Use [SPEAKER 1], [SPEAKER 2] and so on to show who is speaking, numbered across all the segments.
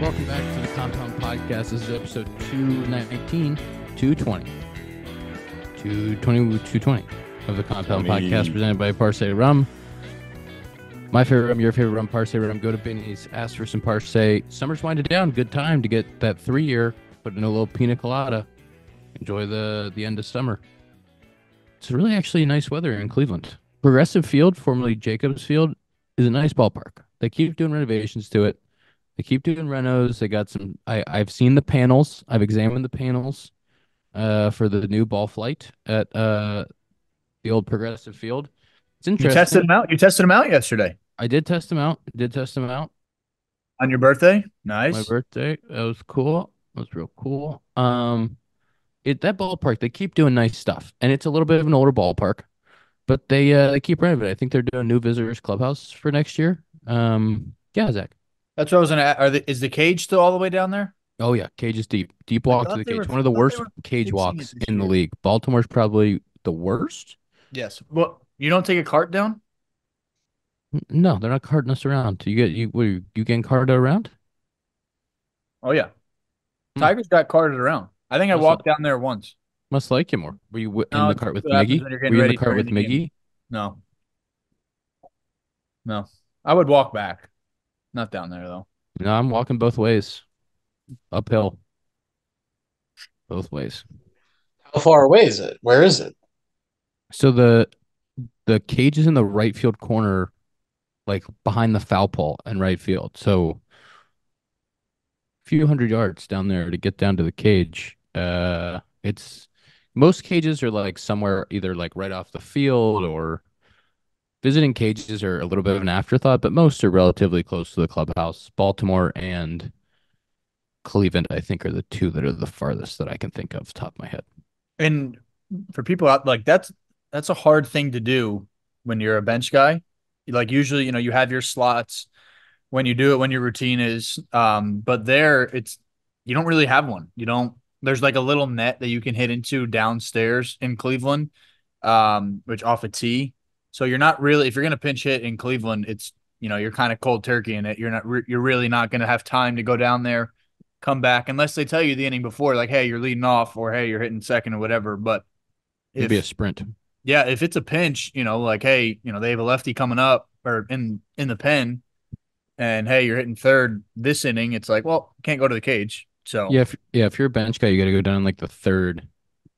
[SPEAKER 1] welcome back to the Compound Podcast. This is episode 219, 220. 220 of the Compound Podcast, presented by Parse Rum. My favorite rum, your favorite rum, Parse Rum. Go to Binny's, ask for some Parse. Summer's winding down. Good time to get that 3-year, put in a little pina colada. Enjoy the end of summer. It's really actually nice weather in Cleveland. Progressive Field, formerly Jacobs Field, is a nice ballpark. They keep doing renovations to it. They keep doing renos. They got some. I've seen the panels. I've examined the panels for the new ball flight at the old Progressive Field. It's
[SPEAKER 2] You tested
[SPEAKER 1] interesting.
[SPEAKER 2] them out. You tested them out yesterday
[SPEAKER 1] I did test them out.
[SPEAKER 2] on your birthday.
[SPEAKER 1] My
[SPEAKER 2] Nice.
[SPEAKER 1] birthday. That was cool. That was real cool. That ballpark, they keep doing nice stuff, and it's a little bit of an older ballpark, but they keep renovating. I think they're doing a new visitors clubhouse for next year. Yeah, Zach.
[SPEAKER 2] That's what I was gonna. Is the cage still all the way down there?
[SPEAKER 1] Oh yeah, cage is deep. Deep
[SPEAKER 2] I
[SPEAKER 1] walk to
[SPEAKER 2] thought
[SPEAKER 1] the
[SPEAKER 2] they
[SPEAKER 1] cage.
[SPEAKER 2] were.
[SPEAKER 1] One of the
[SPEAKER 2] I thought they
[SPEAKER 1] worst
[SPEAKER 2] were
[SPEAKER 1] cage
[SPEAKER 2] fixing it
[SPEAKER 1] walks
[SPEAKER 2] this
[SPEAKER 1] in the
[SPEAKER 2] year.
[SPEAKER 1] league. Baltimore's probably the worst.
[SPEAKER 2] Yes. Well, you don't take a cart down?
[SPEAKER 1] No, they're not carting us around. You getting carted around?
[SPEAKER 2] Oh yeah.
[SPEAKER 1] Hmm.
[SPEAKER 2] Tigers got carted around. I think I
[SPEAKER 1] Must
[SPEAKER 2] walked down there once.
[SPEAKER 1] must like you more. Were you in
[SPEAKER 2] No,
[SPEAKER 1] the
[SPEAKER 2] it's
[SPEAKER 1] cart with
[SPEAKER 2] what happens
[SPEAKER 1] Miggy?
[SPEAKER 2] when you're
[SPEAKER 1] Were
[SPEAKER 2] getting
[SPEAKER 1] you in the
[SPEAKER 2] ready
[SPEAKER 1] cart
[SPEAKER 2] during
[SPEAKER 1] with
[SPEAKER 2] the game.
[SPEAKER 1] Miggy?
[SPEAKER 2] No, no. I would walk back. Not down there though.
[SPEAKER 1] No, I'm walking both ways, uphill, both ways.
[SPEAKER 3] How far away is it? Where is it?
[SPEAKER 1] So the cage is in the right field corner, like behind the foul pole in right field. So a few hundred yards down there to get down to the cage. It's most cages are like somewhere either like right off the field or visiting cages are a little bit of an afterthought, but most are relatively close to the clubhouse. Baltimore and Cleveland, I think, are the two that are the farthest that I can think of, top of my head.
[SPEAKER 2] And for people out like that's a hard thing to do when you're a bench guy. Like usually, you have your slots when you do it when your routine is but there it's you don't really have one. You don't There's like a little net that you can hit into downstairs in Cleveland, which off a tee. So you're not really, if you're gonna pinch hit in Cleveland, it's you're kind of cold turkey in it. You're really not gonna have time to go down there, come back, unless they tell you the inning before, like, hey, you're leading off, or hey, you're hitting second or whatever. But
[SPEAKER 1] It'd be a
[SPEAKER 2] if
[SPEAKER 1] sprint.
[SPEAKER 2] yeah, if it's a pinch, like, hey, they have a lefty coming up or in the pen, and hey, you're hitting third this inning, it's like, well, can't go to the cage. So
[SPEAKER 1] If you're a bench guy, you got to go down in like the third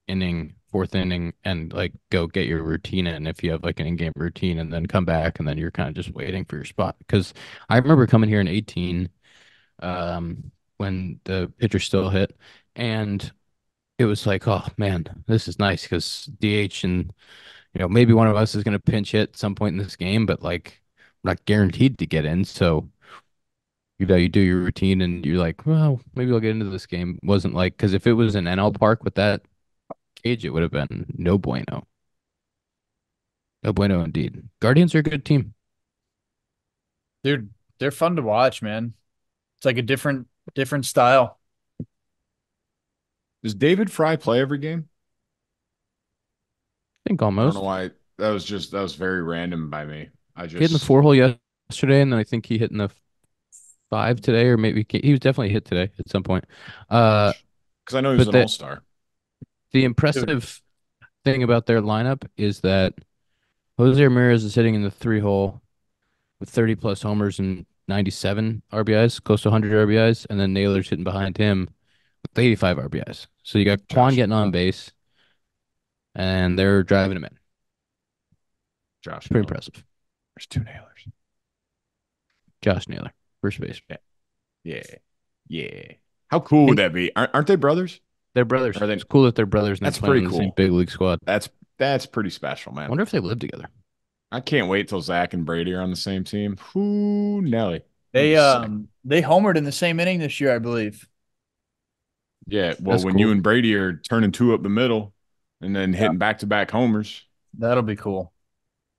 [SPEAKER 1] inning, fourth inning, and like go get your routine in if you have like an in-game routine, and then come back, and then you're kind of just waiting for your spot. Because I remember coming here in 18, when the pitcher still hit, and it was like, oh man, this is nice because DH and maybe one of us is going to pinch hit at some point in this game, but like we're not guaranteed to get in. So you do your routine and you're like, well, maybe I'll get into this game. Wasn't like because if it was an NL park with that cage, it would have been no bueno. No bueno indeed. Guardians are a good team.
[SPEAKER 2] they're fun to watch, man. It's like a different style.
[SPEAKER 4] Does David Fry play every game?
[SPEAKER 1] I think
[SPEAKER 4] I don't know
[SPEAKER 1] almost.
[SPEAKER 4] why. That was very random by me. I
[SPEAKER 1] He hit in the
[SPEAKER 4] just
[SPEAKER 1] four hole yesterday, and then I think he hit in the five today, or maybe he was definitely hit today at some point. Uh,
[SPEAKER 4] because I know he was
[SPEAKER 1] but
[SPEAKER 4] an
[SPEAKER 1] the
[SPEAKER 4] all-star.
[SPEAKER 1] the
[SPEAKER 2] Dude,
[SPEAKER 1] impressive thing about their lineup is that Jose Ramirez is hitting in the three hole with 30 plus homers and 97 RBIs, close to 100 RBIs, and then Naylor's hitting behind him with 85 RBIs. So you got Quan
[SPEAKER 4] Josh,
[SPEAKER 1] getting on base, and they're driving him in.
[SPEAKER 4] Josh
[SPEAKER 1] Pretty
[SPEAKER 4] Naylor.
[SPEAKER 1] impressive.
[SPEAKER 4] There's two Naylors.
[SPEAKER 1] Josh Naylor, first base.
[SPEAKER 4] Yeah, yeah, yeah. How cool would
[SPEAKER 1] And
[SPEAKER 4] that be? Aren't they brothers?
[SPEAKER 1] they're brothers.
[SPEAKER 4] Are they?
[SPEAKER 1] It's cool that they're brothers and they're
[SPEAKER 4] That's
[SPEAKER 1] playing
[SPEAKER 4] pretty
[SPEAKER 1] on the same
[SPEAKER 4] cool.
[SPEAKER 1] big league squad.
[SPEAKER 4] That's pretty special,
[SPEAKER 1] I
[SPEAKER 4] man.
[SPEAKER 1] wonder if they live together.
[SPEAKER 4] I can't wait till Zack and Brady are on the same team. Whoo, Nelly. That'd
[SPEAKER 2] they
[SPEAKER 4] be sick.
[SPEAKER 2] they homered in the same inning this year, I believe.
[SPEAKER 4] Yeah, well,
[SPEAKER 1] That's
[SPEAKER 4] when you
[SPEAKER 1] cool.
[SPEAKER 4] and Brady are turning two up the middle and then
[SPEAKER 2] Yeah,
[SPEAKER 4] hitting back-to-back homers,
[SPEAKER 2] that'll be cool.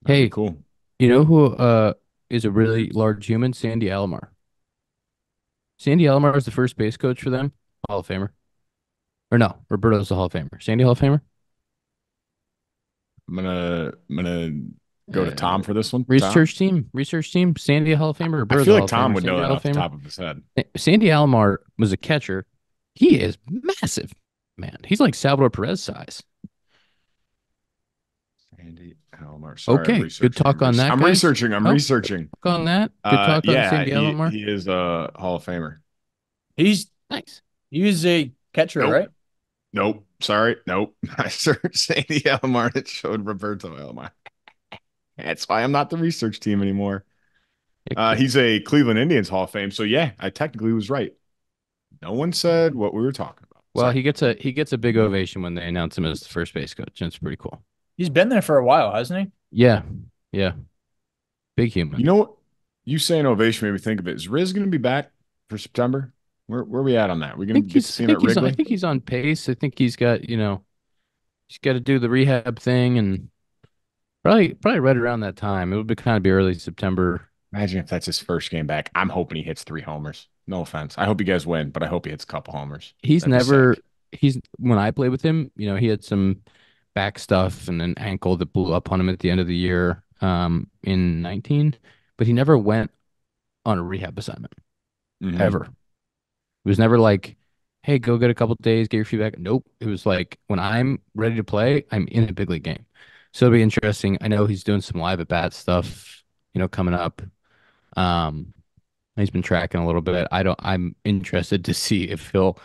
[SPEAKER 4] that'd be
[SPEAKER 1] Hey,
[SPEAKER 4] cool.
[SPEAKER 1] you know who is a really large human? Sandy Alomar. Sandy Alomar is the first base coach for them. Hall of Famer. Or no, Roberto's the Hall of Famer. Sandy Hall of Famer?
[SPEAKER 4] I'm gonna Go to Tom for this one.
[SPEAKER 1] Research team. Sandy Hall of Famer or
[SPEAKER 4] I
[SPEAKER 1] Bird
[SPEAKER 4] feel
[SPEAKER 1] Hall
[SPEAKER 4] like
[SPEAKER 1] of
[SPEAKER 4] Tom
[SPEAKER 1] Famer?
[SPEAKER 4] would know
[SPEAKER 1] Sandy
[SPEAKER 4] that
[SPEAKER 1] Hall
[SPEAKER 4] off
[SPEAKER 1] of
[SPEAKER 4] the
[SPEAKER 1] Famer.
[SPEAKER 4] top of his head.
[SPEAKER 1] Sandy Alomar was a catcher. He is massive, man. He's like Salvador Perez size.
[SPEAKER 4] Sandy Alomar. Sorry, I'm
[SPEAKER 1] Okay, good
[SPEAKER 4] researching.
[SPEAKER 1] talk on that,
[SPEAKER 4] I'm
[SPEAKER 1] guys.
[SPEAKER 4] researching. I'm
[SPEAKER 1] Oh,
[SPEAKER 4] researching.
[SPEAKER 1] talk on that. Good talk on
[SPEAKER 4] Yeah,
[SPEAKER 1] Sandy Alomar.
[SPEAKER 4] he is a Hall of Famer.
[SPEAKER 2] He's
[SPEAKER 1] Nice.
[SPEAKER 2] a catcher,
[SPEAKER 4] Nope.
[SPEAKER 2] right?
[SPEAKER 4] Nope. Sorry. Nope. I searched Sandy Alomar. It showed Roberto Alomar. That's why I'm not the research team anymore. He's a Cleveland Indians Hall of Fame. So yeah, I technically was right. No one said what we were talking about.
[SPEAKER 1] Well,
[SPEAKER 4] Sorry.
[SPEAKER 1] he gets a big ovation when they announce him as the first base coach. And it's pretty cool.
[SPEAKER 2] He's been there for a while, hasn't he?
[SPEAKER 1] Yeah, yeah. Big human.
[SPEAKER 4] You know what? You saying ovation made me think of it. Is Riz going to be back for September? Where are we at on that? We're going to get to see him at Wrigley?
[SPEAKER 1] I think he's on pace. I think he's got he's got to do the rehab thing and probably right around that time. It would be kind of be early September.
[SPEAKER 4] Imagine if that's his first game back. I'm hoping he hits 3 homers. No offense. I hope you guys win, but I hope he hits a couple homers.
[SPEAKER 1] When I played with him, he had some back stuff and an ankle that blew up on him at the end of the year in 19, but he never went on a rehab assignment ever. It was never like, hey, go get a couple days, get your feedback. Nope. It was like, when I'm ready to play, I'm in a big league game. So it'll be interesting. I know he's doing some live at bat stuff, coming up. He's been tracking a little bit. I'm interested to see if he'll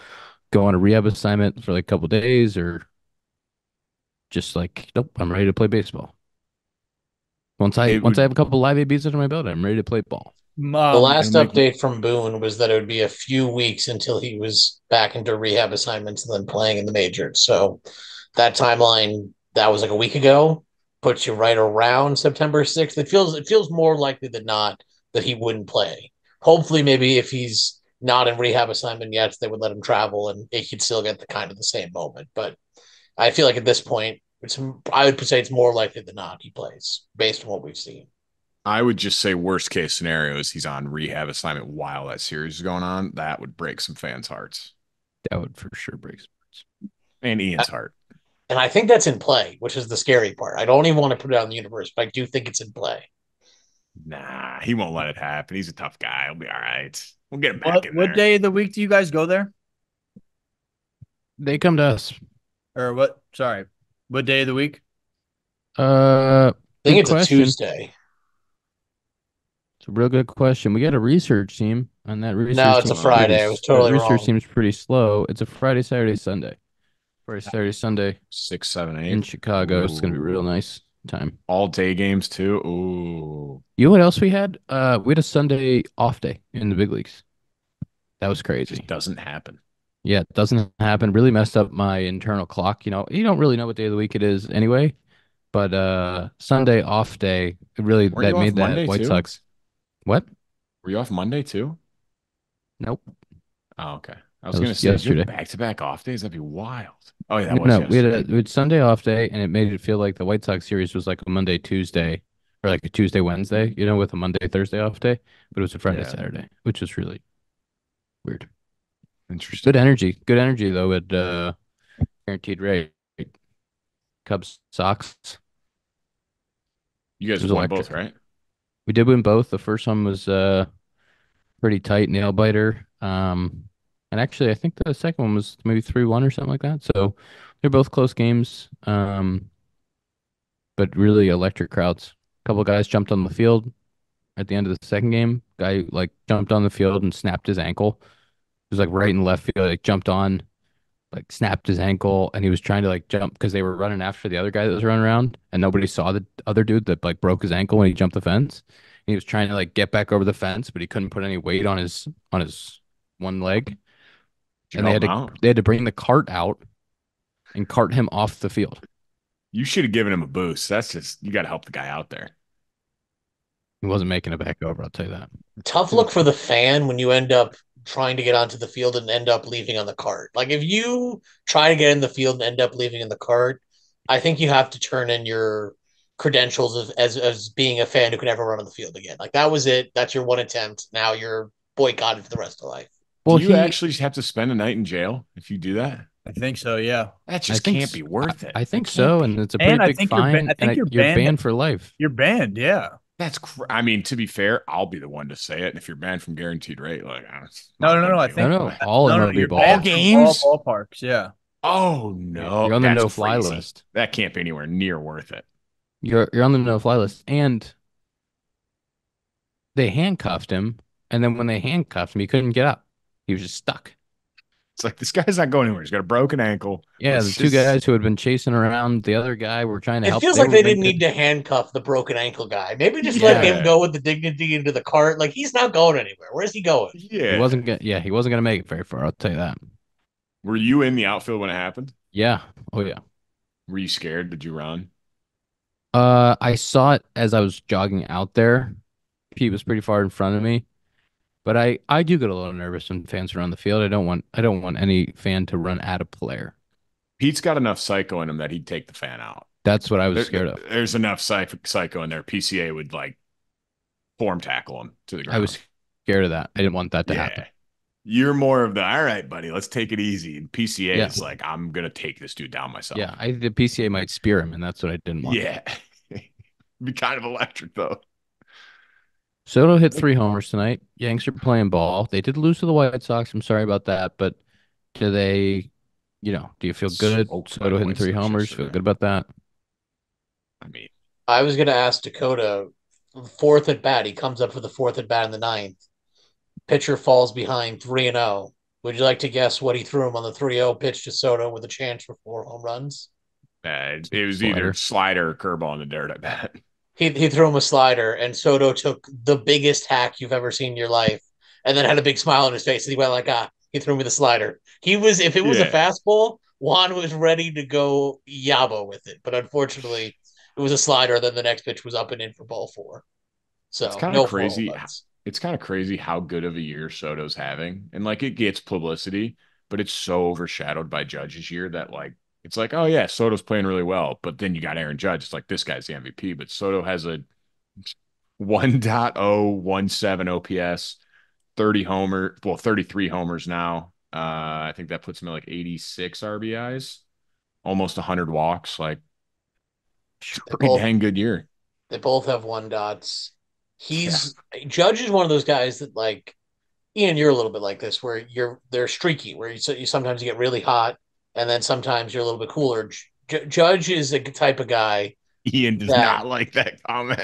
[SPEAKER 1] go on a rehab assignment for like a couple days or just like, nope, I'm ready to play baseball. Once I have a couple live ABs under my belt, I'm ready to play ball.
[SPEAKER 3] The last update from Boone was that it would be a few weeks until he was back into rehab assignments and then playing in the majors. So that timeline, that was like a week ago, puts you right around September 6th. It feels more likely than not that he wouldn't play. Hopefully, maybe if he's not in rehab assignment yet, they would let him travel and he could still get the same moment. But I feel like at this point, I would say it's more likely than not he plays based on what we've seen.
[SPEAKER 4] I would just say worst case scenario is he's on rehab assignment while that series is going on. That would break some fans' hearts.
[SPEAKER 1] That would for sure break some hearts.
[SPEAKER 4] And Ian's heart.
[SPEAKER 3] And I think that's in play, which is the scary part. I don't even want to put it out in the universe, but I do think it's in play.
[SPEAKER 4] Nah, he won't let it happen. He's a tough guy. He'll be all right. We'll get him back in there.
[SPEAKER 2] What day of the week do you guys go there?
[SPEAKER 1] They come to us.
[SPEAKER 2] Or what? Sorry. What day of the week?
[SPEAKER 3] I think it's a Tuesday.
[SPEAKER 1] It's a real good question. We got a research team on that research.
[SPEAKER 3] No, it's a Friday. I was totally wrong.
[SPEAKER 1] Research team's pretty slow. It's a Friday, Saturday, Sunday. Friday, Saturday, Sunday.
[SPEAKER 4] 6, 7, 8
[SPEAKER 1] in Chicago.
[SPEAKER 4] Ooh.
[SPEAKER 1] It's gonna be real nice time.
[SPEAKER 4] All day games too. Ooh.
[SPEAKER 1] You know what else we had? We had a Sunday off day in the big leagues. That was crazy.
[SPEAKER 4] It just doesn't happen.
[SPEAKER 1] Yeah, it doesn't happen. Really messed up my internal clock. You don't really know what day of the week it is anyway. But Sunday off day, it really that made that
[SPEAKER 4] Monday
[SPEAKER 1] White
[SPEAKER 4] too?
[SPEAKER 1] Sox. What?
[SPEAKER 4] Were you off Monday too?
[SPEAKER 1] Nope.
[SPEAKER 4] Oh, okay. I was going to say
[SPEAKER 1] yesterday.
[SPEAKER 4] Back-to-back off days. That'd be wild. Oh, yeah, that was
[SPEAKER 1] No,
[SPEAKER 4] yesterday.
[SPEAKER 1] we had Sunday off day, and it made it feel like the White Sox series was like a Monday, Tuesday, or like a Tuesday, Wednesday, with a Monday, Thursday off day. But it was a Friday, Saturday, which was really weird.
[SPEAKER 4] Interesting.
[SPEAKER 1] Good energy though at guaranteed rate. Cubs, Sox.
[SPEAKER 4] You guys won both, right?
[SPEAKER 1] We did win both. The first one was pretty tight, nail biter. And actually, I think the second one was maybe 3-1 or something like that. So they're both close games, but really electric crowds. A couple of guys jumped on the field at the end of the second game. Guy jumped on the field and snapped his ankle. It was right in left field. Jumped on, snapped his ankle, and he was trying to jump because they were running after the other guy that was running around, and nobody saw the other dude that broke his ankle when he jumped the fence. And he was trying to get back over the fence, but he couldn't put any weight on his one leg. And they had to bring the cart out and cart him off the field.
[SPEAKER 4] You should have given him a boost. That's just, you got to help the guy out there.
[SPEAKER 1] He wasn't making it back over, I'll tell you that.
[SPEAKER 3] Tough look for the fan when you end up trying to get onto the field and end up leaving on the cart. If you try to get in the field and end up leaving in the cart, I think you have to turn in your credentials as being a fan who can never run on the field again. That was it. That's your one attempt. Now you're boycotted for the rest of life.
[SPEAKER 1] Well,
[SPEAKER 4] do you actually have to spend a night in jail if you do that?
[SPEAKER 2] I think so. Yeah.
[SPEAKER 4] That just can't be worth it.
[SPEAKER 1] I think
[SPEAKER 4] That can't
[SPEAKER 1] so,
[SPEAKER 4] be.
[SPEAKER 1] and it's a pretty
[SPEAKER 2] And I
[SPEAKER 1] big
[SPEAKER 2] think
[SPEAKER 1] fine,
[SPEAKER 2] I think
[SPEAKER 1] you're banned for life.
[SPEAKER 2] You're banned. Yeah.
[SPEAKER 4] I mean, to be fair, I'll be the one to say it. And if you're banned from guaranteed rate, like,
[SPEAKER 2] No. I think
[SPEAKER 1] no, all MLB
[SPEAKER 2] you're
[SPEAKER 1] balls.
[SPEAKER 4] all
[SPEAKER 2] banned from all
[SPEAKER 4] games.
[SPEAKER 2] ballparks. Yeah.
[SPEAKER 4] Oh no,
[SPEAKER 1] You're on the
[SPEAKER 4] that's
[SPEAKER 1] no-fly
[SPEAKER 4] crazy.
[SPEAKER 1] list.
[SPEAKER 4] That can't be anywhere near worth it.
[SPEAKER 1] You're on the no-fly list, and they handcuffed him, and then when they handcuffed him, he couldn't get up. He was just stuck.
[SPEAKER 4] It's like this guy's not going anywhere. He's got a broken ankle.
[SPEAKER 1] Yeah, the two guys who had been chasing around the other guy were trying to help.
[SPEAKER 3] It feels like they didn't need to handcuff the broken ankle guy. Maybe just let him go with the dignity into the cart. Like, he's not going anywhere. Where's he going?
[SPEAKER 1] Yeah, he wasn't gonna make it very far. I'll tell you that.
[SPEAKER 4] Were you in the outfield when it happened?
[SPEAKER 1] Yeah. Oh yeah.
[SPEAKER 4] Were you scared? Did you run?
[SPEAKER 1] I saw it as I was jogging out there. Pete was pretty far in front of me. But I do get a little nervous when fans are on the field. I don't want any fan to run at a player.
[SPEAKER 4] Pete's got enough psycho in him that he'd take the fan out.
[SPEAKER 1] That's what I was scared of.
[SPEAKER 4] There's enough psycho in there. PCA would like form tackle him to the ground.
[SPEAKER 1] I was scared of that. I didn't want that to happen.
[SPEAKER 4] You're more of the all right, buddy. Let's take it easy. And PCA is like, I'm gonna take this dude down myself.
[SPEAKER 1] Yeah, the PCA might spear him, and that's what I didn't want.
[SPEAKER 4] Yeah, be kind of electric though.
[SPEAKER 1] Soto hit 3 homers tonight. Yanks are playing ball. They did lose to the White Sox. I'm sorry about that, but do you feel good? Soto hitting 3 homers. Feel good about that?
[SPEAKER 4] I mean,
[SPEAKER 3] I was going to ask Dakota, 4th at bat. He comes up for the 4th at bat in the 9th. Pitcher falls behind 3-0. Would you like to guess what he threw him on the 3-0 pitch to Soto with a chance for 4 home runs?
[SPEAKER 4] It was either slider or curveball on the dirt, I bet.
[SPEAKER 3] He threw him a slider, and Soto took the biggest hack you've ever seen in your life, and then had a big smile on his face. And he went like, he threw me the slider. If it was a fastball, Juan was ready to go yabo with it. But unfortunately, it was a slider. Then the next pitch was up and in for ball 4. So
[SPEAKER 4] it's kind of crazy. It's kind of crazy how good of a year Soto's having. And like, it gets publicity, but it's so overshadowed by Judge's year that like, it's like, oh yeah, Soto's playing really well, but then you got Aaron Judge. It's like, this guy's the MVP, but Soto has a 1.017 OPS, 33 homers now. I think that puts him at like 86 RBIs, almost 100 walks. Like, pretty dang good year.
[SPEAKER 3] They both have 1 dots. Judge is one of those guys that, like, Ian, you're a little bit like this, where they're streaky, where you sometimes you get really hot, and then sometimes you're a little bit cooler. Judge is a type of guy.
[SPEAKER 4] Ian does not like that comment.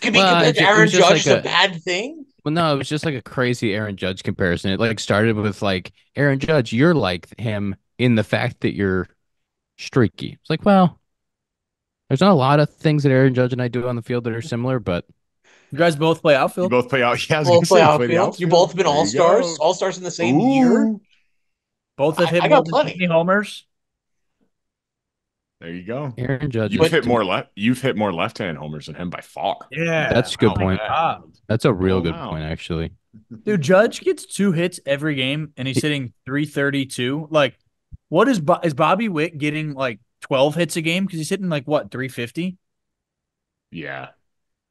[SPEAKER 3] Aaron Judge is a bad thing.
[SPEAKER 1] Well, no, it was just like a crazy Aaron Judge comparison. It like started with like, Aaron Judge, you're like him in the fact that you're streaky. It's like, well, there's not a lot of things that Aaron Judge and I do on the field that are similar, but
[SPEAKER 2] you guys both play outfield.
[SPEAKER 4] You both play out. Yeah,
[SPEAKER 3] outfield. You both been all-stars. All-stars in the same year.
[SPEAKER 2] Both have hit more than 20 homers.
[SPEAKER 4] There you go.
[SPEAKER 1] Aaron Judge.
[SPEAKER 4] You've hit more left-handed homers than him by far.
[SPEAKER 2] Yeah,
[SPEAKER 1] that's a good point. That's a real good point, actually.
[SPEAKER 2] Dude, Judge gets 2 hits every game, and he's hitting 332. Like, what is Bobby Witt getting like 12 hits a game? Because he's hitting like what, 350?
[SPEAKER 4] Yeah,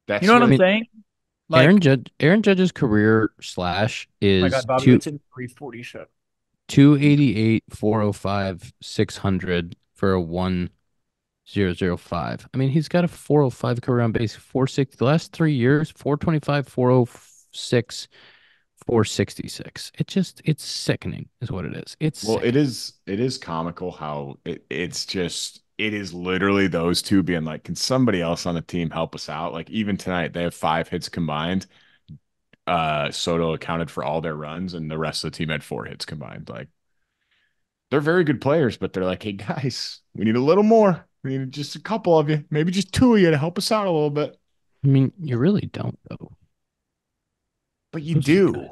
[SPEAKER 2] you know what I'm saying?
[SPEAKER 1] Like, Aaron Judge's career slash is
[SPEAKER 2] my God, Bobby Witt's in 347.
[SPEAKER 1] 288, 405, 600 for a 1.005. I mean, he's got a 405 career on base, 460. The last 3 years, 425, 406, 466. It's sickening, is what it is.
[SPEAKER 4] It is comical how it is literally those two being like, can somebody else on the team help us out? Like, even tonight, they have 5 hits combined. Soto accounted for all their runs, and the rest of the team had 4 hits combined. Like, they're very good players, but they're like, hey guys, we need a little more. We need just a couple of you, maybe just 2 of you to help us out a little bit.
[SPEAKER 1] I mean, you really don't though.
[SPEAKER 4] But you do.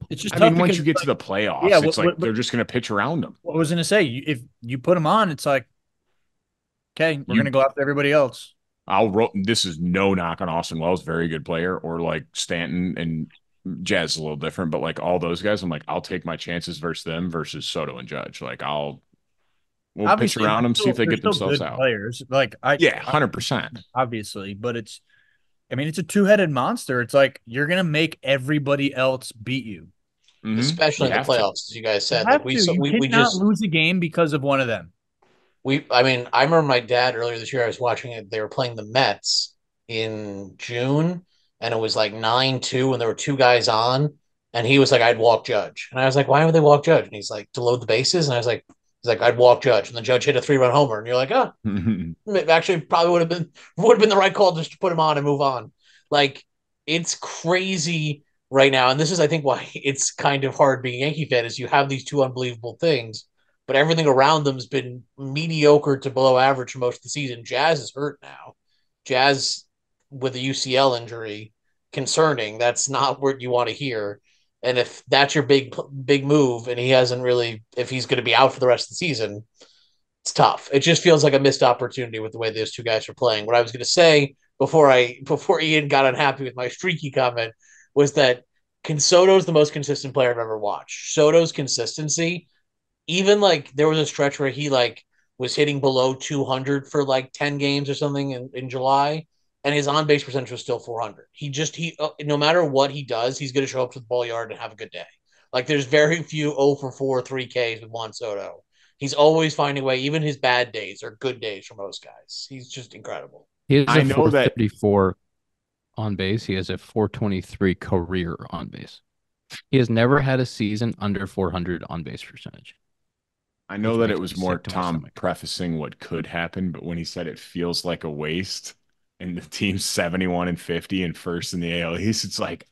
[SPEAKER 2] It's just
[SPEAKER 4] once you get to the playoffs, it's like they're just going to pitch around them.
[SPEAKER 2] What I was going to say, if you put them on, it's like, okay, we're going to go after everybody else.
[SPEAKER 4] This is no knock on Austin Wells, very good player, or like Stanton and Jazz is a little different, but like all those guys, I'm like, I'll take my chances versus them versus Soto and Judge. Like, we'll pitch around them, see if they get themselves out.
[SPEAKER 2] Players,
[SPEAKER 4] 100%,
[SPEAKER 2] obviously, but it's a 2-headed monster. It's like you're gonna make everybody else beat you.
[SPEAKER 3] especially in the playoffs, as you guys said.
[SPEAKER 2] Like you cannot lose a game because of one of them.
[SPEAKER 3] I remember my dad earlier this year, I was watching it. They were playing the Mets in June, and it was like 9-2, and there were two guys on, and he was like, I'd walk Judge. And I was like, why would they walk Judge? And he's like, to load the bases. And I was like, he's like, I'd walk Judge. And the Judge hit a 3-run homer. And you're like, oh, actually probably would have been the right call just to put him on and move on. Like, it's crazy right now. And this is, I think, why it's kind of hard being a Yankee fan is you have these two unbelievable things, but everything around them has been mediocre to below average for most of the season. Jazz is hurt now. Jazz with a UCL injury, concerning. That's not what you want to hear. And if that's your big move, and he hasn't really, if he's going to be out for the rest of the season, it's tough. It just feels like a missed opportunity with the way those two guys are playing. What I was going to say before Ian got unhappy with my streaky comment was that Soto is the most consistent player I've ever watched. Soto's consistency, even like there was a stretch where he like was hitting below 200 for like 10 games or something in July, and his on base percentage was still 400. He no matter what he does, he's going to show up to the ball yard and have a good day. Like there's very few 0 for 4 3Ks with Juan Soto. He's always finding a way. Even his bad days are good days for most guys. He's just incredible.
[SPEAKER 1] He has a 434 on base. He has a 423 career on base. He has never had a season under 400 on base percentage.
[SPEAKER 4] I know that it was more Tom prefacing what could happen, but when he said it feels like a waste and the team's 71-50 and first in the AL East, it's like,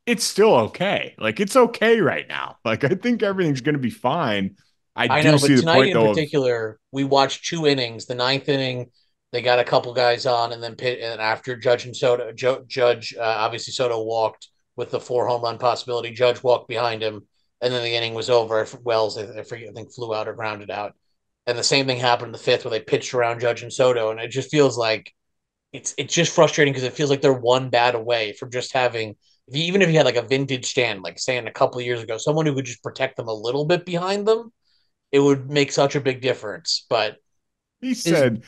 [SPEAKER 4] it's still okay. Like, it's okay right now. Like, I think everything's going to be fine. I know, but
[SPEAKER 3] tonight in particular, we watched 2 innings. The 9th inning, they got a couple guys on, and then after Judge and Soto, obviously Soto walked with the 4 home run possibility. Judge walked behind him, and then the inning was over. Wells, I think, flew out or grounded out. And the same thing happened in the 5th where they pitched around Judge and Soto, and it just feels like it's just frustrating because it feels like they're one bat away from just having, even if you had like a vintage stand, like saying a couple of years ago, someone who could just protect them a little bit behind them, it would make such a big difference. But
[SPEAKER 4] he said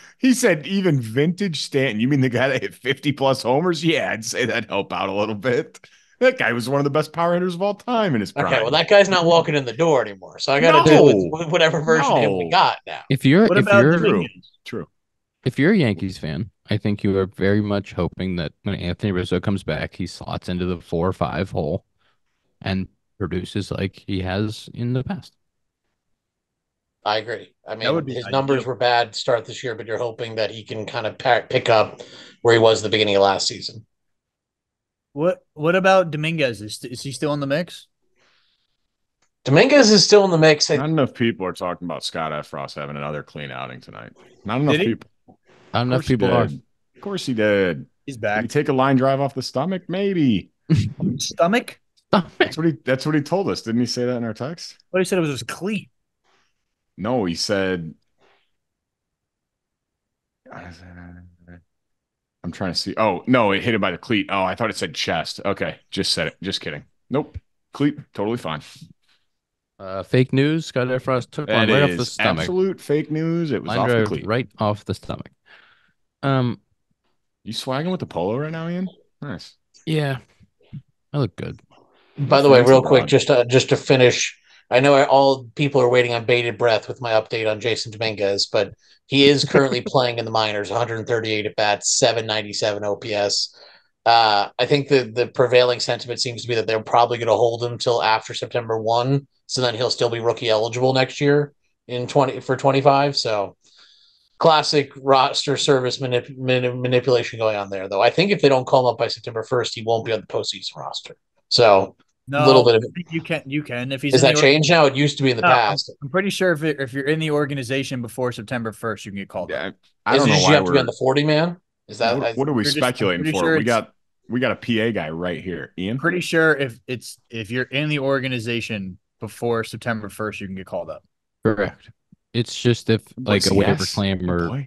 [SPEAKER 4] even vintage Stanton. You mean the guy that hit 50+ homers? Yeah, I'd say that'd help out a little bit. That guy was one of the best power hitters of all time in his prime.
[SPEAKER 3] Okay, well, that guy's not walking in the door anymore, so I got to deal with whatever version of him we got now.
[SPEAKER 4] True.
[SPEAKER 1] If you're a Yankees fan, I think you are very much hoping that when Anthony Rizzo comes back, he slots into the 4 or 5 hole and produces like he has in the past.
[SPEAKER 3] I agree. I mean, his numbers were bad to start this year, but you're hoping that he can kind of pick up where he was at the beginning of last season.
[SPEAKER 2] What about Dominguez? Is he still in the mix?
[SPEAKER 3] Dominguez is still in the mix.
[SPEAKER 4] Not enough people are talking about Scott Effross having another clean outing tonight. Not enough people.
[SPEAKER 1] Not enough people are.
[SPEAKER 4] Of course he did.
[SPEAKER 2] He's back.
[SPEAKER 4] Did he take a line drive off the stomach? Maybe.
[SPEAKER 2] Stomach?
[SPEAKER 4] That's what he told us. Didn't he say that in our text?
[SPEAKER 2] Well, he said it was his cleat.
[SPEAKER 4] No, he said. I'm trying to see. Oh, no, it hit him by the cleat. Oh, I thought it said chest. Okay, just said it. Just kidding. Nope. Cleat, totally fine.
[SPEAKER 1] Fake news. Scott Effross took one right off the stomach.
[SPEAKER 4] Absolute fake news. It was off the cleat.
[SPEAKER 1] Right off the stomach.
[SPEAKER 4] You swagging with the polo right now, Ian? Nice.
[SPEAKER 1] Yeah, I look good.
[SPEAKER 3] By the way, real quick, just to finish, I know all people are waiting on bated breath with my update on Jason Dominguez, but he is currently playing in the minors, 138 at bats, 797 OPS. I think the prevailing sentiment seems to be that they're probably going to hold him till after September 1, so then he'll still be rookie eligible next year for 25. So classic roster service manipulation going on there, though. I think if they don't call him up by September 1st, he won't be on the postseason roster. So a little bit of it.
[SPEAKER 2] You can. If he's
[SPEAKER 3] Is that changed now? It used to be in the past.
[SPEAKER 2] I'm pretty sure if you're in the organization before September 1st, you can get called up.
[SPEAKER 4] I don't know why
[SPEAKER 3] you have to be on the 40 man. Is that
[SPEAKER 4] what are we speculating for? Sure we got a PA guy right here, Ian.
[SPEAKER 2] Pretty sure if you're in the organization before September 1st, you can get called up.
[SPEAKER 1] Correct. It's just if like a waiver claim or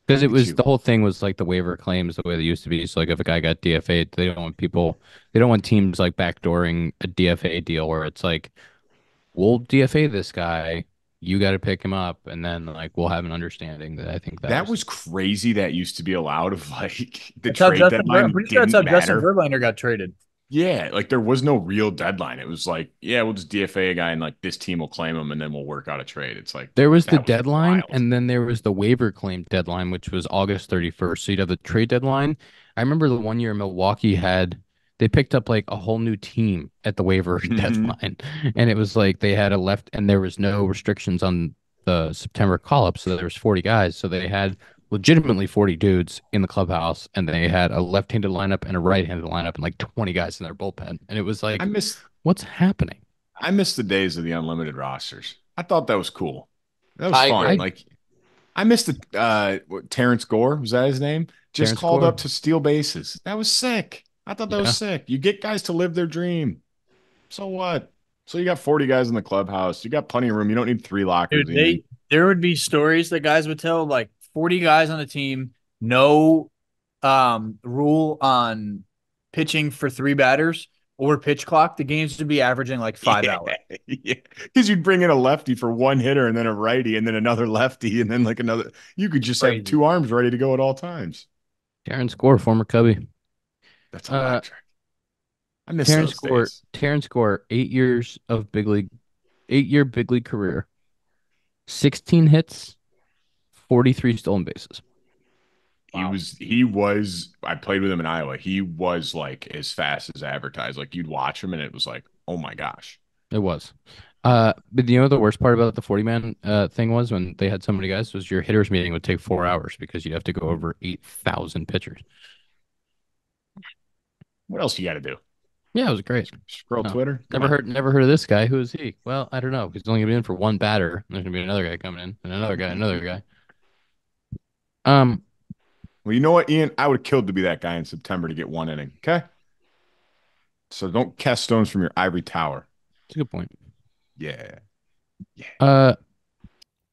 [SPEAKER 1] because it was the whole thing was like the waiver claims the way they used to be. So like if a guy got DFA'd, they don't want teams like backdooring a DFA deal where it's like, we'll DFA this guy, you got to pick him up, and then like we'll have an understanding that I think
[SPEAKER 4] that was crazy. That used to be allowed of like the
[SPEAKER 2] that's
[SPEAKER 4] trade
[SPEAKER 2] how
[SPEAKER 4] deadline.
[SPEAKER 2] I'm pretty sure that's how Justin Verlander got traded.
[SPEAKER 4] Yeah, like there was no real deadline. It was like, yeah, we'll just DFA a guy and like this team will claim him and then we'll work out a trade. It's like
[SPEAKER 1] There was the
[SPEAKER 4] that was
[SPEAKER 1] deadline,
[SPEAKER 4] wild.
[SPEAKER 1] and then there was the waiver claim deadline, which was August 31st. So you'd have the trade deadline. I remember the one year Milwaukee they picked up like a whole new team at the waiver
[SPEAKER 4] Mhm.
[SPEAKER 1] deadline. And it was like they had a left, and there was no restrictions on the September call up. So there was 40 guys. So they had legitimately 40 dudes in the clubhouse, and they had a left-handed lineup and a right-handed lineup and like 20 guys in their bullpen. And it was
[SPEAKER 4] I
[SPEAKER 1] like,
[SPEAKER 4] miss
[SPEAKER 1] what's happening?
[SPEAKER 4] I miss the days of the unlimited rosters. I thought that was cool. That was
[SPEAKER 3] I
[SPEAKER 4] fun.
[SPEAKER 3] agree.
[SPEAKER 4] Like I missed the Terrence Gore, was that his name? Just
[SPEAKER 1] Terrence
[SPEAKER 4] called
[SPEAKER 1] Gore.
[SPEAKER 4] up to steal bases. That was sick. I thought that was
[SPEAKER 1] Yeah.
[SPEAKER 4] sick. You get guys to live their dream. So what? So you got 40 guys in the clubhouse. You got plenty of room. You don't need 3 lockers,
[SPEAKER 2] Dude,
[SPEAKER 4] Ian.
[SPEAKER 2] there would be stories that guys would tell, like 40 guys on the team, no rule on pitching for 3 batters or pitch clock. The games would be averaging like 5 hours.
[SPEAKER 4] Yeah. Because you'd bring in a lefty for one hitter and then a righty and then another lefty and then like another. You could just have
[SPEAKER 2] Crazy.
[SPEAKER 4] 2 arms ready to go at all times.
[SPEAKER 1] Terrence Gore, former Cubby.
[SPEAKER 4] That's
[SPEAKER 1] Uh,
[SPEAKER 4] electric. I miss those days.
[SPEAKER 1] Terrence Gore, 8 years of big league, 8-year big league career, 16 hits, 43 stolen bases.
[SPEAKER 2] Wow.
[SPEAKER 4] I played with him in Iowa. He was like as fast as advertised. Like you'd watch him and it was like, oh my gosh.
[SPEAKER 1] It was. But you know the worst part about the 40-man thing was when they had so many guys was your hitters meeting would take 4 hours because you'd have to go over 8,000 pitchers.
[SPEAKER 4] What else you got to do?
[SPEAKER 1] Yeah, it was great.
[SPEAKER 4] Scroll
[SPEAKER 1] No,
[SPEAKER 4] Twitter? Come on.
[SPEAKER 1] never heard of this guy. Who is he? Well, I don't know. He's only gonna be in for one batter. There's gonna be another guy coming in, and another guy. Um,
[SPEAKER 4] Well, you know what, Ian? I would have killed to be that guy in September to get one inning. Okay. So don't cast stones from your ivory tower.
[SPEAKER 1] it's a good point.
[SPEAKER 4] Yeah.
[SPEAKER 1] Uh,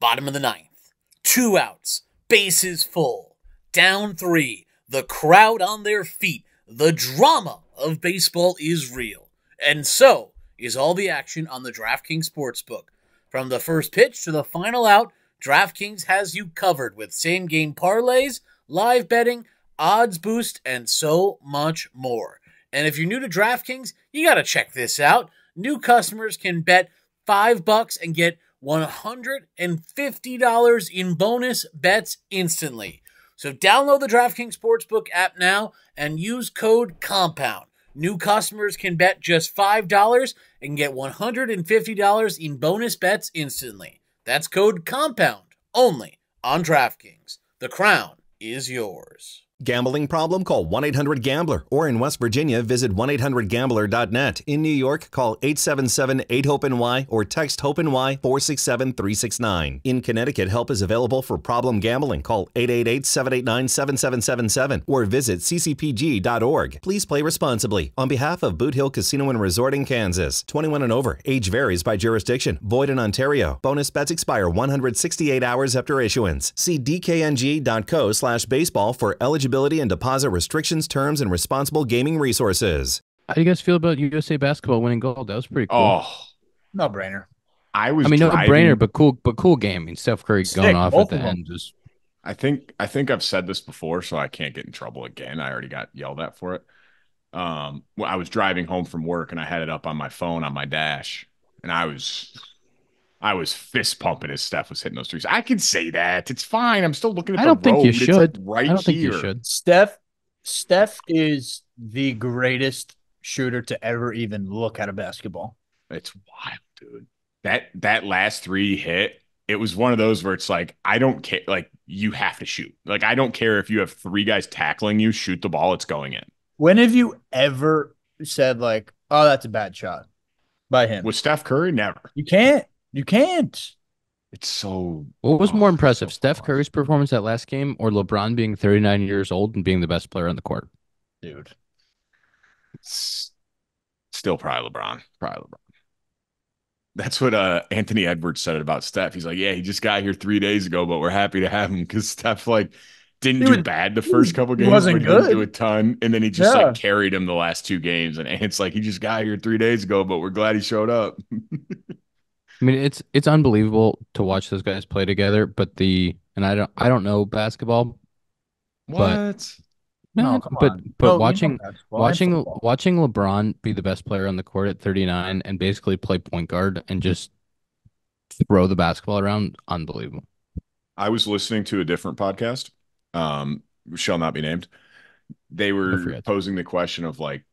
[SPEAKER 5] Bottom of the ninth. 2 outs. Bases full. Down 3. The crowd on their feet. The drama of baseball is real. And so is all the action on the DraftKings Sportsbook. From the first pitch to the final out, DraftKings has you covered with same-game parlays, live betting, odds boost, and so much more. And if you're new to DraftKings, you gotta check this out. New customers can bet $5 and get $150 in bonus bets instantly. So download the DraftKings Sportsbook app now and use code COMPOUND. New customers can bet just $5 and get $150 in bonus bets instantly. That's code COMPOUND only on DraftKings. The crown is yours.
[SPEAKER 6] Gambling problem? Call 1-800-GAMBLER. Or in West Virginia, visit 1-800-GAMBLER.net. In New York, call 877-8-HOPENY or text HOPENY 467-369. In Connecticut, help is available for problem gambling. Call 888-789-7777 or visit ccpg.org. Please play responsibly. On behalf of Boot Hill Casino and Resort in Kansas, 21 and over. Age varies by jurisdiction. Void in Ontario. Bonus bets expire 168 hours after issuance. See dkng.co/baseball for eligibility and deposit restrictions, terms, and responsible gaming resources.
[SPEAKER 1] how do you guys feel about USA basketball winning gold? That was pretty cool.
[SPEAKER 4] Oh,
[SPEAKER 2] No brainer.
[SPEAKER 4] I was
[SPEAKER 1] I mean, no
[SPEAKER 4] driving.
[SPEAKER 1] brainer, but cool game. I mean, Steph Curry
[SPEAKER 2] Sick,
[SPEAKER 1] going off at
[SPEAKER 2] both
[SPEAKER 1] the
[SPEAKER 2] of them.
[SPEAKER 1] end. Just
[SPEAKER 4] I think I've said this before, so I can't get in trouble again. I already got yelled at for it. Well, I was driving home from work and I had it up on my phone on my dash, and I was fist pumping as Steph was hitting those threes. I can say that. It's fine. I'm still looking at
[SPEAKER 1] I
[SPEAKER 4] the
[SPEAKER 1] don't think
[SPEAKER 4] road.
[SPEAKER 1] you
[SPEAKER 4] It's
[SPEAKER 1] should.
[SPEAKER 4] like right
[SPEAKER 1] I don't think you
[SPEAKER 4] here.
[SPEAKER 1] should.
[SPEAKER 2] Steph is the greatest shooter to ever even look at a basketball.
[SPEAKER 4] It's wild, dude. That last 3 hit, it was one of those where it's like, I don't care. Like, you have to shoot. Like, I don't care if you have 3 guys tackling you, shoot the ball, it's going in.
[SPEAKER 2] When have you ever said like, "Oh, that's a bad shot" by him?
[SPEAKER 4] With Steph Curry, never.
[SPEAKER 2] You can't. You can't.
[SPEAKER 4] It's so.
[SPEAKER 1] What was more
[SPEAKER 4] oh,
[SPEAKER 1] impressive,
[SPEAKER 4] so
[SPEAKER 1] Steph
[SPEAKER 4] fun.
[SPEAKER 1] Curry's performance that last game or LeBron being 39 years old and being the best player on the court?
[SPEAKER 2] Dude.
[SPEAKER 4] It's still probably LeBron. Probably LeBron. That's what Anthony Edwards said about Steph. He's like, yeah, he just got here 3 days ago, but we're happy to have him because Steph like didn't do bad the first couple games.
[SPEAKER 2] wasn't
[SPEAKER 4] but he didn't
[SPEAKER 2] good.
[SPEAKER 4] do a ton, and then he just
[SPEAKER 2] Yeah.
[SPEAKER 4] like carried him the last 2 games. And it's like he just got here 3 days ago, but we're glad he showed up.
[SPEAKER 1] I mean, it's unbelievable to watch those guys play together, but I don't know basketball,
[SPEAKER 4] What?
[SPEAKER 2] No,
[SPEAKER 1] Man,
[SPEAKER 2] come
[SPEAKER 1] but
[SPEAKER 2] on.
[SPEAKER 1] but
[SPEAKER 2] No,
[SPEAKER 1] watching
[SPEAKER 2] basketball and
[SPEAKER 1] watching
[SPEAKER 2] football.
[SPEAKER 1] watching LeBron be the best player on the court at 39 and basically play point guard and just throw the basketball around, unbelievable.
[SPEAKER 4] I was listening to a different podcast, um, shall not be named. They
[SPEAKER 1] Go
[SPEAKER 4] were
[SPEAKER 1] for it.
[SPEAKER 4] posing the question of like,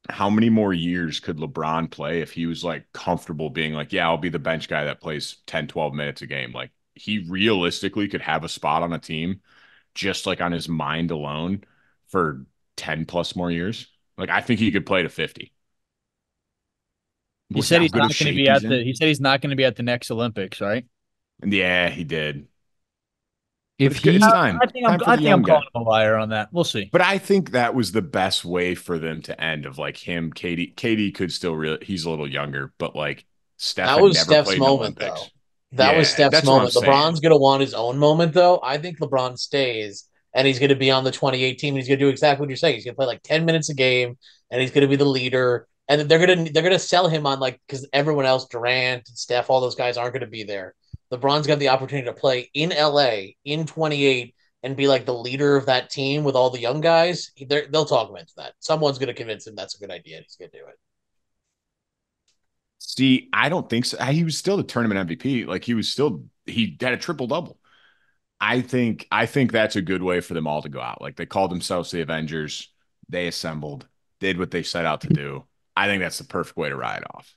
[SPEAKER 4] how many more years could LeBron play if he was like comfortable being like, yeah, I'll be the bench guy that plays 10, 12 minutes a game. Like he realistically could have a spot on a team just like on his mind alone for 10 plus more years. Like I think he could play to 50
[SPEAKER 2] He
[SPEAKER 4] with
[SPEAKER 2] said
[SPEAKER 4] how
[SPEAKER 2] he's
[SPEAKER 4] good a
[SPEAKER 2] not going to
[SPEAKER 4] shape
[SPEAKER 2] be
[SPEAKER 4] he's
[SPEAKER 2] at
[SPEAKER 4] in.
[SPEAKER 2] the. He said he's not going to be at the next Olympics, right?
[SPEAKER 4] And yeah, he did. But
[SPEAKER 1] If
[SPEAKER 4] it's good. It's
[SPEAKER 1] he,
[SPEAKER 4] time. Time for
[SPEAKER 2] I
[SPEAKER 4] the
[SPEAKER 2] think
[SPEAKER 4] young
[SPEAKER 2] I'm
[SPEAKER 4] guy.
[SPEAKER 2] calling him a liar on that. We'll see.
[SPEAKER 4] But I think that was the best way for them to end of like him, Katie. Katie could still really, he's a little younger, but like Steph
[SPEAKER 3] That
[SPEAKER 4] had
[SPEAKER 3] was
[SPEAKER 4] never
[SPEAKER 3] Steph's
[SPEAKER 4] played in the
[SPEAKER 3] moment, though.
[SPEAKER 4] Olympics.
[SPEAKER 3] That was
[SPEAKER 4] Yeah,
[SPEAKER 3] Steph's
[SPEAKER 4] that's what I'm
[SPEAKER 3] moment.
[SPEAKER 4] saying.
[SPEAKER 3] LeBron's going to want his own moment, though. I think LeBron stays and he's going to be on the 28 team. He's going to do exactly what you're saying. He's going to play like 10 minutes a game and he's going to be the leader. And they're gonna sell him on like because everyone else, Durant and Steph, all those guys aren't going to be there. LeBron's got the opportunity to play in LA in 28 and be like the leader of that team with all the young guys. They'll talk him into that. Someone's going to convince him that's a good idea and he's going to do it.
[SPEAKER 4] See, I don't think so. He was still the tournament MVP. Like he had a triple double. I think that's a good way for them all to go out. Like they called themselves the Avengers. They assembled, did what they set out to do. I think that's the perfect way to ride off.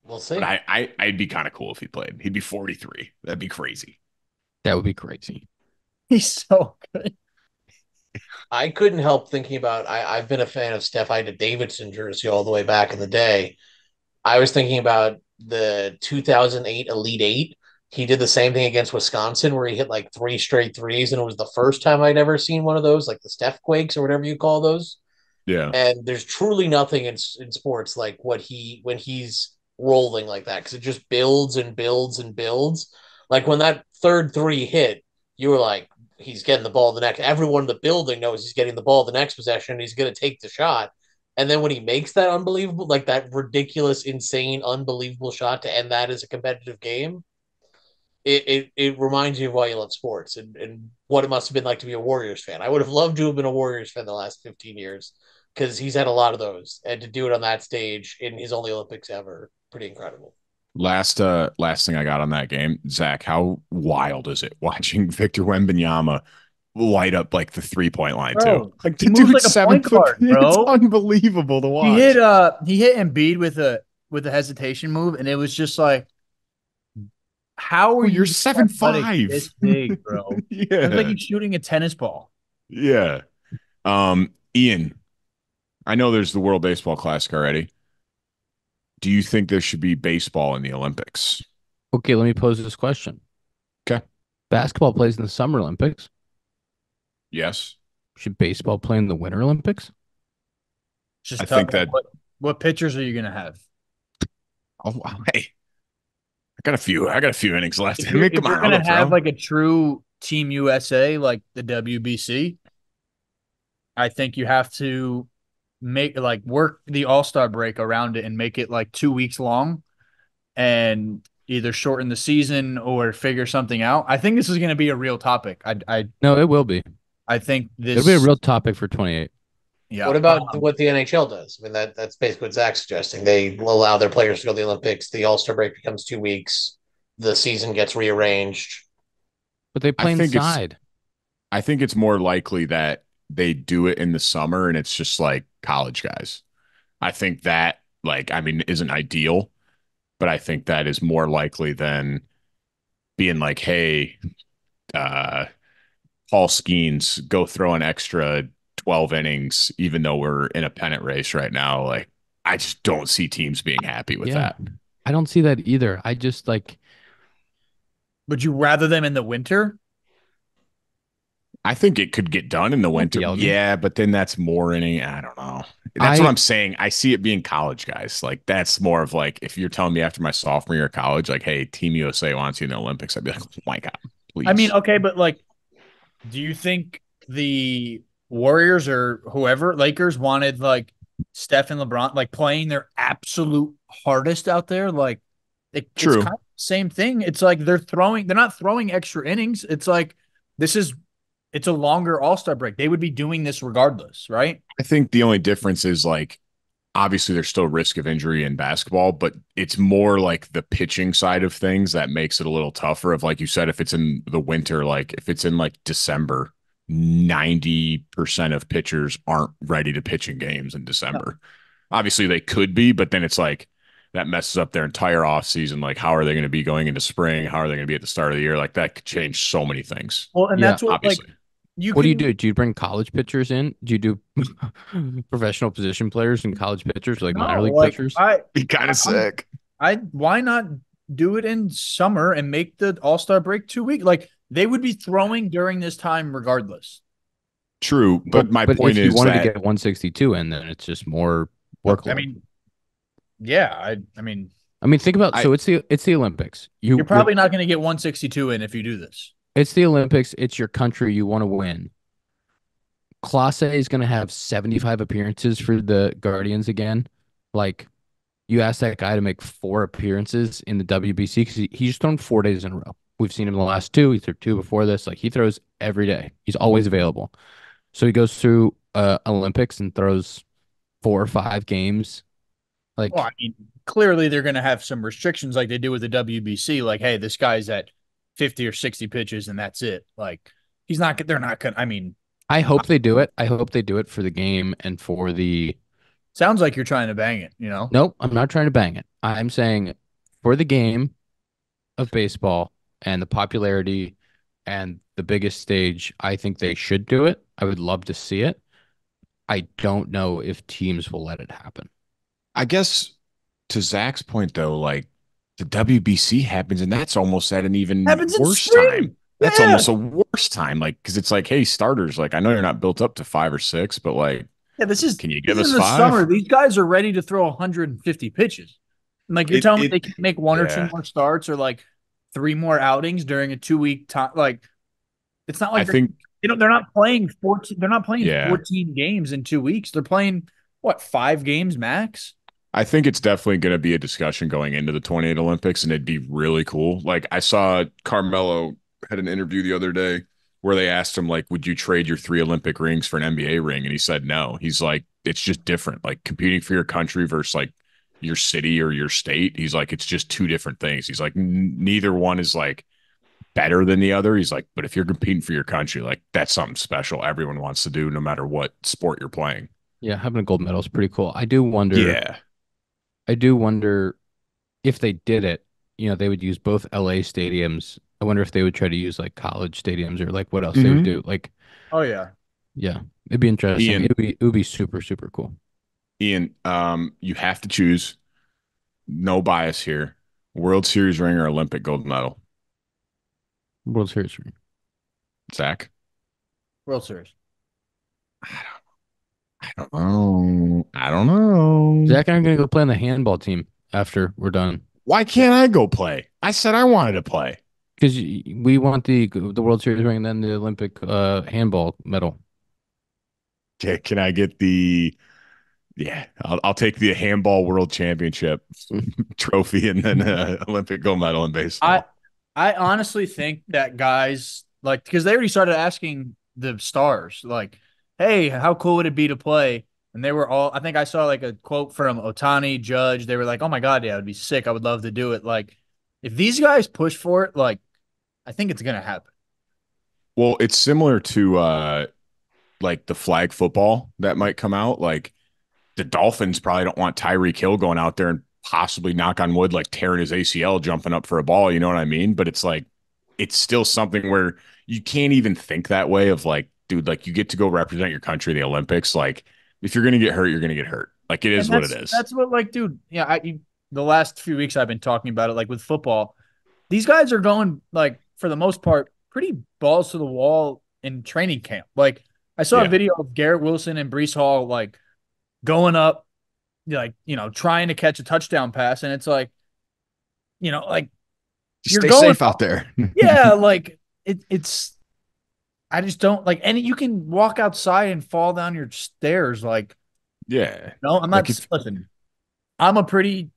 [SPEAKER 3] We'll see.
[SPEAKER 4] But I'd be kind of cool if he played. He'd be 43. That'd be crazy.
[SPEAKER 1] that would be crazy.
[SPEAKER 2] He's so good.
[SPEAKER 3] I couldn't help thinking about. I've been a fan of Steph. I had a Davidson jersey all the way back in the day. I was thinking about the 2008 Elite Eight. He did the same thing against Wisconsin, where he hit like three straight threes, and it was the first time I'd ever seen one of those, like the Steph quakes or whatever you call those.
[SPEAKER 4] Yeah.
[SPEAKER 3] And there's truly nothing in sports like what when he's rolling like that because it just builds and builds and builds. Like when that third three hit, you were like, he's getting the ball the next. Everyone in the building knows he's getting the ball the next possession. He's going to take the shot. And then when he makes that unbelievable, like that ridiculous, insane, unbelievable shot to end that as a competitive game, it reminds you of why you love sports and what it must have been like to be a Warriors fan. I would have loved to have been a Warriors fan the last 15 years because he's had a lot of those. And to do it on that stage in his only Olympics ever, pretty incredible.
[SPEAKER 4] Last thing I got on that game, Zach, how wild is it watching Victor Wembanyama light up like the 3-point line
[SPEAKER 2] Bro,
[SPEAKER 4] too? Like
[SPEAKER 2] he
[SPEAKER 4] the
[SPEAKER 2] moves
[SPEAKER 4] dude's
[SPEAKER 2] like a
[SPEAKER 4] 7
[SPEAKER 2] point
[SPEAKER 4] foot.
[SPEAKER 2] guard,
[SPEAKER 4] It's
[SPEAKER 2] bro.
[SPEAKER 4] unbelievable to watch.
[SPEAKER 2] He hit Embiid with a hesitation move, and it was just like, how are
[SPEAKER 4] You're
[SPEAKER 2] you
[SPEAKER 4] 7'5".
[SPEAKER 2] this big, bro? It's like
[SPEAKER 4] Yeah.
[SPEAKER 2] he's shooting a tennis ball.
[SPEAKER 4] Yeah. Ian, I know there's the World Baseball Classic already. Do you think there should be baseball in the Olympics?
[SPEAKER 1] Okay, let me pose this question.
[SPEAKER 4] Okay.
[SPEAKER 1] Basketball plays in the Summer Olympics.
[SPEAKER 4] Yes.
[SPEAKER 1] Should baseball play in the Winter Olympics?
[SPEAKER 2] Just
[SPEAKER 4] I think that
[SPEAKER 2] what pitchers are you gonna have?
[SPEAKER 4] oh, hey. I got a few innings left.
[SPEAKER 2] If
[SPEAKER 4] I mean,
[SPEAKER 2] if
[SPEAKER 4] come
[SPEAKER 2] you're
[SPEAKER 4] on, I'll
[SPEAKER 2] gonna
[SPEAKER 4] go
[SPEAKER 2] have
[SPEAKER 4] throw.
[SPEAKER 2] like a true Team USA, like the WBC, I think you have to work the All-Star break around it and make it like 2 weeks long and either shorten the season or figure something out. I think this is going to be a real topic.
[SPEAKER 1] No, it will be.
[SPEAKER 2] I think
[SPEAKER 1] It'll be a
[SPEAKER 2] this,
[SPEAKER 1] real topic for 28.
[SPEAKER 2] yeah.
[SPEAKER 3] What about what the NHL does? I mean, that's basically what Zach's suggesting. They will allow their players to go to the Olympics. The All-Star break becomes 2 weeks. The season gets rearranged.
[SPEAKER 1] But they play inside.
[SPEAKER 4] I think it's more likely that they do it in the summer and it's just like college guys. I think that isn't ideal, but I think that is more likely than being like, hey, Paul Skeens, go throw an extra 12 innings, even though we're in a pennant race right now. Like, I just don't see teams being happy with that.
[SPEAKER 1] I don't see that either. I just like.
[SPEAKER 2] Would you rather them in the winter?
[SPEAKER 4] I think it could get done in the winter. Yeah, but then that's more inning. I don't know. That's what I'm saying. I see it being college guys. Like, that's more of like, if you're telling me after my sophomore year of college, like, hey, Team USA wants you in the Olympics, I'd be like, oh my God, please.
[SPEAKER 2] I mean, okay, but like, do you think the Warriors or whoever, Lakers, wanted like Steph and LeBron like playing their absolute hardest out there? Like, it's kind of the same thing. It's like they're not throwing extra innings. It's like this is it's a longer All-Star break. They would be doing this regardless, right?
[SPEAKER 4] I think the only difference is like obviously there's still risk of injury in basketball, but it's more like the pitching side of things that makes it a little tougher. Of like you said, if it's in the winter, like if it's in like December, 90% of pitchers aren't ready to pitch in games in December. Obviously they could be, but then it's like that messes up their entire off season. Like how are they going to be going into spring? How are they going to be at the start of the year? Like that could change so many things.
[SPEAKER 2] Well, and
[SPEAKER 1] Yeah,
[SPEAKER 2] that's what
[SPEAKER 4] obviously.
[SPEAKER 2] like you
[SPEAKER 1] What do you
[SPEAKER 2] can
[SPEAKER 1] do? Do you bring college pitchers in? Do you do professional position players and college pitchers, like minor
[SPEAKER 2] no,
[SPEAKER 1] league
[SPEAKER 2] like
[SPEAKER 1] pitchers?
[SPEAKER 4] Be kind of sick.
[SPEAKER 2] why not do it in summer and make the All-Star break 2 weeks? Like they would be throwing during this time regardless.
[SPEAKER 4] True, but my
[SPEAKER 1] but
[SPEAKER 4] point
[SPEAKER 1] if you
[SPEAKER 4] is
[SPEAKER 1] wanted
[SPEAKER 4] that
[SPEAKER 1] to get 162 in, then it's just more workload.
[SPEAKER 2] I mean, yeah, I mean,
[SPEAKER 1] think about so it's the Olympics.
[SPEAKER 2] you're probably not going to get 162 in if you do this.
[SPEAKER 1] It's the Olympics. It's your country. You want to win. Clase is going to have 75 appearances for the Guardians again. Like, you ask that guy to make 4 appearances in the WBC because he's just thrown 4 days in a row. We've seen him the last 2. He threw 2 before this. Like, he throws every day. He's always available. So he goes through Olympics and throws 4 or 5 games. Like,
[SPEAKER 2] Well, I mean, clearly they're going to have some restrictions like they do with the WBC. Like, hey, this guy's at 50 or 60 pitches and that's it. Like, they're not going to, I mean,
[SPEAKER 1] I hope they do it. I hope they do it for the game and for the.
[SPEAKER 2] sounds like you're trying to bang it, you know?
[SPEAKER 1] Nope, I'm not trying to bang it. I'm saying for the game of baseball and the popularity and the biggest stage, I think they should do it. I would love to see it. I don't know if teams will let it happen.
[SPEAKER 4] I guess to Zach's point though, like the WBC happens and that's almost at an even
[SPEAKER 2] Happens in
[SPEAKER 4] worse
[SPEAKER 2] spring.
[SPEAKER 4] time. That's almost a worse time. Like, cause it's like, hey, starters, like I know you're not built up to 5 or 6, but like,
[SPEAKER 2] Yeah,
[SPEAKER 4] can you give
[SPEAKER 2] this
[SPEAKER 4] us
[SPEAKER 2] is the
[SPEAKER 4] 5?
[SPEAKER 2] summer. These guys are ready to throw 150 pitches. And like you're telling me they can make 1 or 2 more starts or like 3 more outings during a 2-week time. Like it's not like they're not playing 14. They're not playing 14 games in 2 weeks. They're playing what 5 games max.
[SPEAKER 4] I think it's definitely going to be a discussion going into the 28 Olympics, and it'd be really cool. Like I saw Carmelo had an interview the other day where they asked him, like, would you trade your 3 Olympic rings for an NBA ring? And he said no. He's like, it's just different. Like competing for your country versus like your city or your state. He's like, it's just 2 different things. He's like, neither one is like better than the other. He's like, but if you're competing for your country, like that's something special everyone wants to do no matter what sport you're playing.
[SPEAKER 1] Yeah, having a gold medal is pretty cool. I do wonder if they did it, they would use both LA stadiums. I wonder if they would try to use like college stadiums or like what else they would do. Like,
[SPEAKER 2] oh yeah,
[SPEAKER 1] it'd be interesting.
[SPEAKER 4] Ian,
[SPEAKER 1] it would be super, super cool.
[SPEAKER 4] Ian, you have to choose. No bias here. World Series ring or Olympic gold medal?
[SPEAKER 1] World Series ring.
[SPEAKER 4] Zach?
[SPEAKER 2] World Series.
[SPEAKER 4] I don't know.
[SPEAKER 1] Zach and I'm going to go play on the handball team after we're done.
[SPEAKER 4] Why can't I go play? I said I wanted to play.
[SPEAKER 1] Because we want the World Series ring and then the Olympic handball medal.
[SPEAKER 4] Okay, can I get the... Yeah, I'll take the handball world championship trophy and then Olympic gold medal in baseball.
[SPEAKER 2] I honestly think that guys like because they already started asking the stars like, "Hey, how cool would it be to play?" And they were all. I think I saw like a quote from Ohtani, Judge. They were like, "Oh my god, yeah, it'd be sick. I would love to do it." Like, if these guys push for it, like, I think it's gonna happen.
[SPEAKER 4] Well, it's similar to like the flag football that might come out, like. The Dolphins probably don't want Tyreek Hill going out there and possibly knock on wood, like tearing his ACL, jumping up for a ball. You know what I mean? But it's like, it's still something where you can't even think that way of like, dude, like you get to go represent your country in the Olympics. Like if you're going to get hurt, you're going to get hurt. Like it is what it is.
[SPEAKER 2] That's what like, dude, yeah. The last few weeks I've been talking about it, like with football, these guys are going like for the most part, pretty balls to the wall in training camp. Like I saw a video of Garrett Wilson and Breece Hall, like, going up, like, trying to catch a touchdown pass. And it's like, like
[SPEAKER 4] just stay safe out there.
[SPEAKER 2] Yeah. Like it's, I just don't like any, you can walk outside and fall down your stairs. Like,
[SPEAKER 4] yeah,
[SPEAKER 2] no, I'm not, listen, I'm a pretty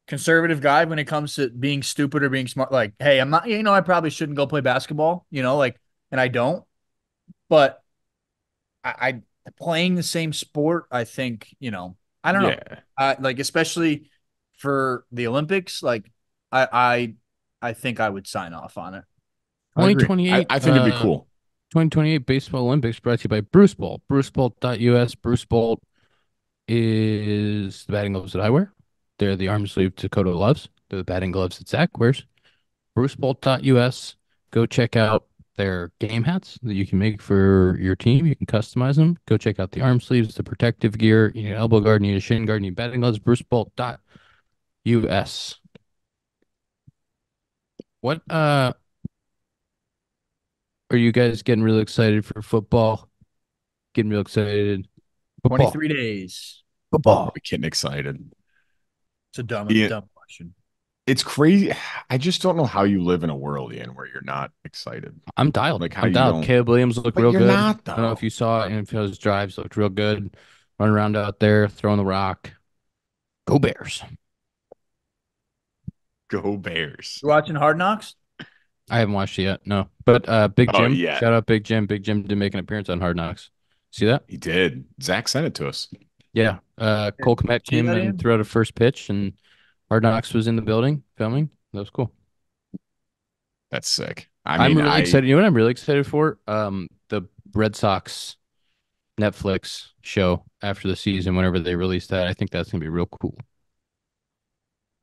[SPEAKER 2] conservative guy when it comes to being stupid or being smart. Like, hey, I'm not, I probably shouldn't go play basketball, like, and I don't, but I playing the same sport, I think, I don't know. Like especially for the Olympics, like I think I would sign off on it.
[SPEAKER 4] I agree.
[SPEAKER 1] 2028.
[SPEAKER 4] I think it'd be cool.
[SPEAKER 1] 2028 Baseball Olympics brought to you by Bruce Bolt. BruceBolt.us. Bruce Bolt is the batting gloves that I wear. They're the arm sleeve Dakota loves. They're the batting gloves that Zack wears. BruceBolt.us. Go check out their game hats that you can make for your team. You can customize them. Go check out the arm sleeves, the protective gear. You need an elbow guard, you need a shin guard, you need batting gloves. BruceBolt.us. What are you guys getting really excited for football? Getting real excited. Football.
[SPEAKER 2] 23 days.
[SPEAKER 1] Football.
[SPEAKER 4] We're getting excited.
[SPEAKER 2] It's a dumb question.
[SPEAKER 4] It's crazy. I just don't know how you live in a world, Ian, where you're not excited.
[SPEAKER 1] I'm dialed.
[SPEAKER 4] Like how
[SPEAKER 1] I'm
[SPEAKER 4] you
[SPEAKER 1] dialed.
[SPEAKER 4] don't.
[SPEAKER 1] Caleb Williams looked
[SPEAKER 4] But
[SPEAKER 1] real
[SPEAKER 4] you're
[SPEAKER 1] good.
[SPEAKER 4] not,
[SPEAKER 1] I don't know
[SPEAKER 4] though.
[SPEAKER 1] if you saw it. And his drives looked real good. Running around out there, throwing the rock. Go Bears.
[SPEAKER 4] Go Bears.
[SPEAKER 2] You watching Hard Knocks?
[SPEAKER 1] I haven't watched it yet. No. But Big
[SPEAKER 4] Oh,
[SPEAKER 1] Jim.
[SPEAKER 4] yeah.
[SPEAKER 1] Shout out Big Jim. Big Jim did make an appearance on Hard Knocks. See that?
[SPEAKER 4] He did. Zach sent it to us.
[SPEAKER 1] Yeah. Cole Kmet
[SPEAKER 2] See
[SPEAKER 1] came
[SPEAKER 2] that,
[SPEAKER 1] and
[SPEAKER 2] Ian?
[SPEAKER 1] threw out a first pitch, and Hard Knocks was in the building filming. That was cool.
[SPEAKER 4] That's sick.
[SPEAKER 1] I'm really excited. You know what I'm really excited for? The Red Sox Netflix show after the season, whenever they release that. I think that's gonna be real cool.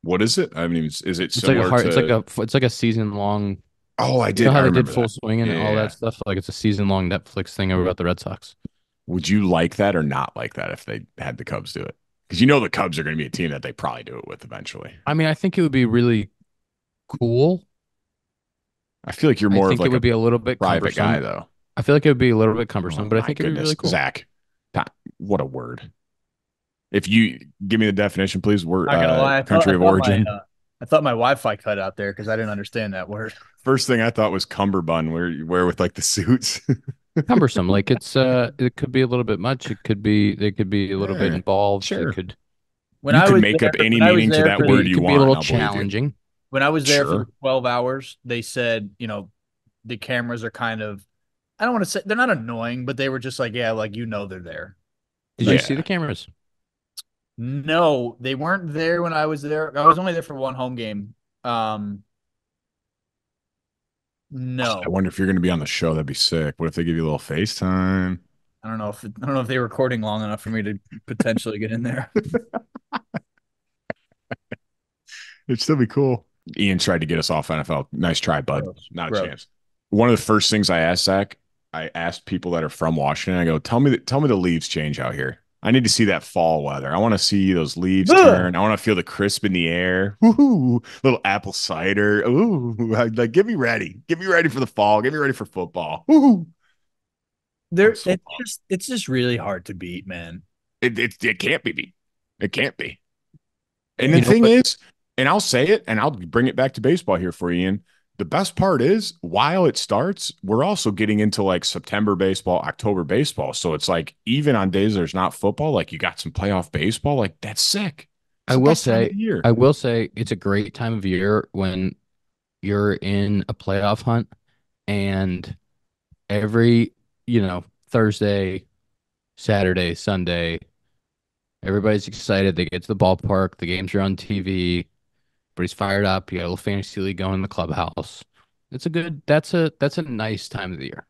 [SPEAKER 4] What is it? I mean, is it
[SPEAKER 1] It's like
[SPEAKER 4] similar to?
[SPEAKER 1] it's like a season long.
[SPEAKER 4] Oh, I
[SPEAKER 1] You
[SPEAKER 4] did.
[SPEAKER 1] know how
[SPEAKER 4] I
[SPEAKER 1] they did
[SPEAKER 4] remember
[SPEAKER 1] Full
[SPEAKER 4] that.
[SPEAKER 1] Swing and all
[SPEAKER 4] Yeah.
[SPEAKER 1] that stuff? Like it's a season long Netflix thing about the Red Sox.
[SPEAKER 4] Would you like that or not like that if they had the Cubs do it? Because you know the Cubs are going to be a team that they probably do it with eventually.
[SPEAKER 1] I mean, I think it would be really cool.
[SPEAKER 4] I feel like you're
[SPEAKER 1] I
[SPEAKER 4] more
[SPEAKER 1] think
[SPEAKER 4] of like
[SPEAKER 1] it would be a little bit
[SPEAKER 4] private
[SPEAKER 1] cumbersome.
[SPEAKER 4] guy, though.
[SPEAKER 1] I feel like it would be a little bit cumbersome,
[SPEAKER 4] Oh,
[SPEAKER 1] but I
[SPEAKER 4] my
[SPEAKER 1] think it'd be
[SPEAKER 4] goodness.
[SPEAKER 1] really cool.
[SPEAKER 4] Zach, what a word. If you give me the definition, please. Word,
[SPEAKER 2] Not gonna lie,
[SPEAKER 4] country of origin.
[SPEAKER 2] I thought my Wi-Fi cut out there because I didn't understand that word.
[SPEAKER 4] First thing I thought was cummerbund, where you wear with like the suits.
[SPEAKER 1] Cumbersome, like it could be a little bit much. It could be they could be a little bit
[SPEAKER 4] Yeah,
[SPEAKER 1] involved.
[SPEAKER 4] sure.
[SPEAKER 1] It could
[SPEAKER 2] When
[SPEAKER 4] You
[SPEAKER 2] I
[SPEAKER 4] could
[SPEAKER 2] was
[SPEAKER 4] make
[SPEAKER 2] there,
[SPEAKER 4] up any
[SPEAKER 2] when I was
[SPEAKER 4] meaning to
[SPEAKER 2] there
[SPEAKER 4] that
[SPEAKER 2] for
[SPEAKER 4] word
[SPEAKER 2] the-
[SPEAKER 4] you
[SPEAKER 1] could be
[SPEAKER 4] want,
[SPEAKER 1] a little
[SPEAKER 4] and I'll believe you.
[SPEAKER 1] challenging.
[SPEAKER 2] when I was there for
[SPEAKER 4] Sure.
[SPEAKER 2] the 12 hours, they said, the cameras are kind of, I don't want to say they're not annoying, but they were just like, yeah, like they're there.
[SPEAKER 1] Did you
[SPEAKER 4] Yeah.
[SPEAKER 1] see the cameras?
[SPEAKER 2] No, they weren't there when I was there. I was only there for one home game. No,
[SPEAKER 4] I wonder if you're going to be on the show. That'd be sick. What if they give you a little FaceTime?
[SPEAKER 2] I don't know if they were recording long enough for me to potentially get in there.
[SPEAKER 4] It'd still be cool. Ian tried to get us off NFL. Nice try, bud.
[SPEAKER 2] Gross.
[SPEAKER 4] Not a
[SPEAKER 2] Gross.
[SPEAKER 4] chance. One of the first things I asked Zach, I asked people that are from Washington. I go, tell me the leaves change out here. I need to see that fall weather. I want to see those leaves turn. I want to feel the crisp in the air. Woohoo! Little apple cider. Ooh, like get me ready. Get me ready for the fall. Get me ready for football. Woohoo!
[SPEAKER 2] It's just really hard to beat, man.
[SPEAKER 4] It can't be beat. It can't be. And the thing is, and I'll say it, and I'll bring it back to baseball here for you, Ian. The best part is, while it starts, we're also getting into like September baseball, October baseball. So it's like, even on days there's not football, like you got some playoff baseball. Like that's sick.
[SPEAKER 1] I will say it's a great time of year when you're in a playoff hunt and every, Thursday, Saturday, Sunday, everybody's excited. They get to the ballpark. The games are on TV. Everybody's fired up. You got a little fantasy league going in the clubhouse. That's a nice time of the year.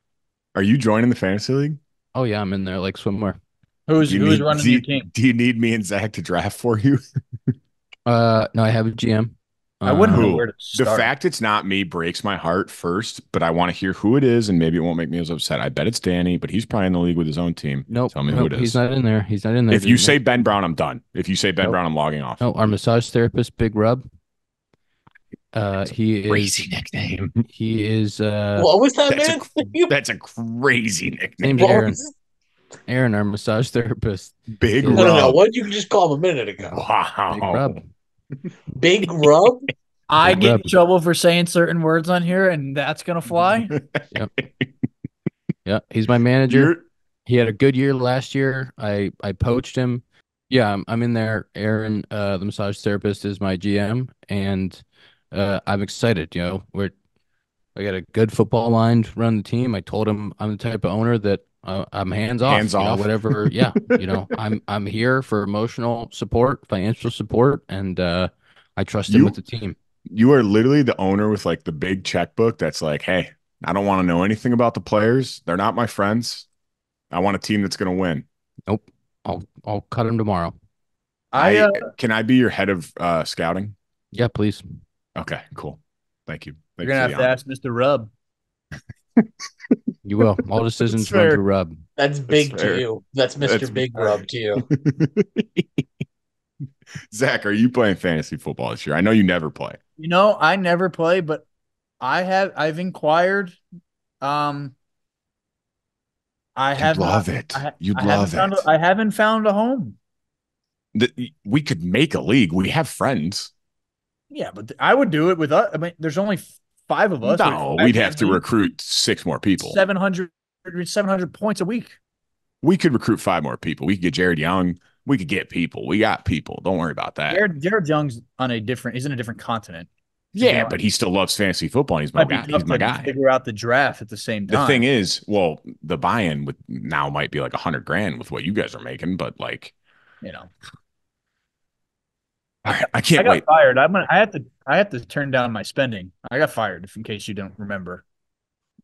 [SPEAKER 4] Are you joining the fantasy league?
[SPEAKER 1] Oh yeah, I'm in there like swimwear.
[SPEAKER 2] Who's running your team?
[SPEAKER 4] Do you need me and Zach to draft for you?
[SPEAKER 1] No, I have a GM.
[SPEAKER 2] I wouldn't know where to
[SPEAKER 4] The
[SPEAKER 2] start.
[SPEAKER 4] fact it's not me breaks my heart first, but I want to hear who it is, and maybe it won't make me as upset. I bet it's Danny, but he's probably in the league with his own team.
[SPEAKER 1] Nope.
[SPEAKER 4] Tell me who it is.
[SPEAKER 1] He's not in there. He's not in there.
[SPEAKER 4] If you say Ben Brown, I'm done. If you say Ben Brown, I'm logging off.
[SPEAKER 1] No, our massage therapist, Big Rub. He is
[SPEAKER 4] Crazy nickname.
[SPEAKER 1] He is.
[SPEAKER 3] What was that, man?
[SPEAKER 4] That's a crazy nickname.
[SPEAKER 1] Name's Aaron. Aaron, our massage therapist.
[SPEAKER 4] Big
[SPEAKER 1] No,
[SPEAKER 4] Rub.
[SPEAKER 3] No. What did you just call him a minute ago?
[SPEAKER 4] Wow.
[SPEAKER 1] Big Rub.
[SPEAKER 3] Big Rub?
[SPEAKER 2] I
[SPEAKER 1] Big
[SPEAKER 2] get
[SPEAKER 1] Rub.
[SPEAKER 2] in trouble for saying certain words on here, and that's gonna fly.
[SPEAKER 1] Yeah, he's my manager. He had a good year last year. I poached him. Yeah, I'm in there. Aaron, the massage therapist, is my GM, and I'm excited. We're I got a good football line to run the team. I told him I'm the type of owner that I'm hands off.
[SPEAKER 4] Hands off.
[SPEAKER 1] Whatever. Yeah, I'm here for emotional support, financial support, and I trust him with the team.
[SPEAKER 4] You are literally the owner with like the big checkbook that's like, hey, I don't want to know anything about the players. They're not my friends. I want a team that's going to win.
[SPEAKER 1] Nope. I'll cut him tomorrow.
[SPEAKER 4] Can I be your head of scouting?
[SPEAKER 1] Yeah, please.
[SPEAKER 4] Okay, cool. Thank you.
[SPEAKER 2] You're gonna have to ask Mr. Rub.
[SPEAKER 1] You will. All decisions run through Rub.
[SPEAKER 3] That's big to you. That's Mr. Big Rub to you.
[SPEAKER 4] Zach, are you playing fantasy football this year? I know you never play.
[SPEAKER 2] I never play, but I've inquired. I
[SPEAKER 4] love it. You'd love it.
[SPEAKER 2] I haven't found a home.
[SPEAKER 4] We could make a league. We have friends.
[SPEAKER 2] Yeah, but I would do it with us. I mean, there's only 5 of us.
[SPEAKER 4] No, we'd have to recruit 6 more people.
[SPEAKER 2] 700 points a week.
[SPEAKER 4] We could recruit 5 more people. We could get Jared Young. We could get people. We got people. Don't worry about that.
[SPEAKER 2] Jared Young's he's in a different continent.
[SPEAKER 4] Yeah, but he still loves fantasy football. And he's my guy. He's my guy.
[SPEAKER 2] Figure out the draft at the same time.
[SPEAKER 4] The thing is, well, the buy-in with now might be like $100,000 with what you guys are making, but like, I can't wait.
[SPEAKER 2] I got fired. I have to turn down my spending. I got fired, in case you don't remember.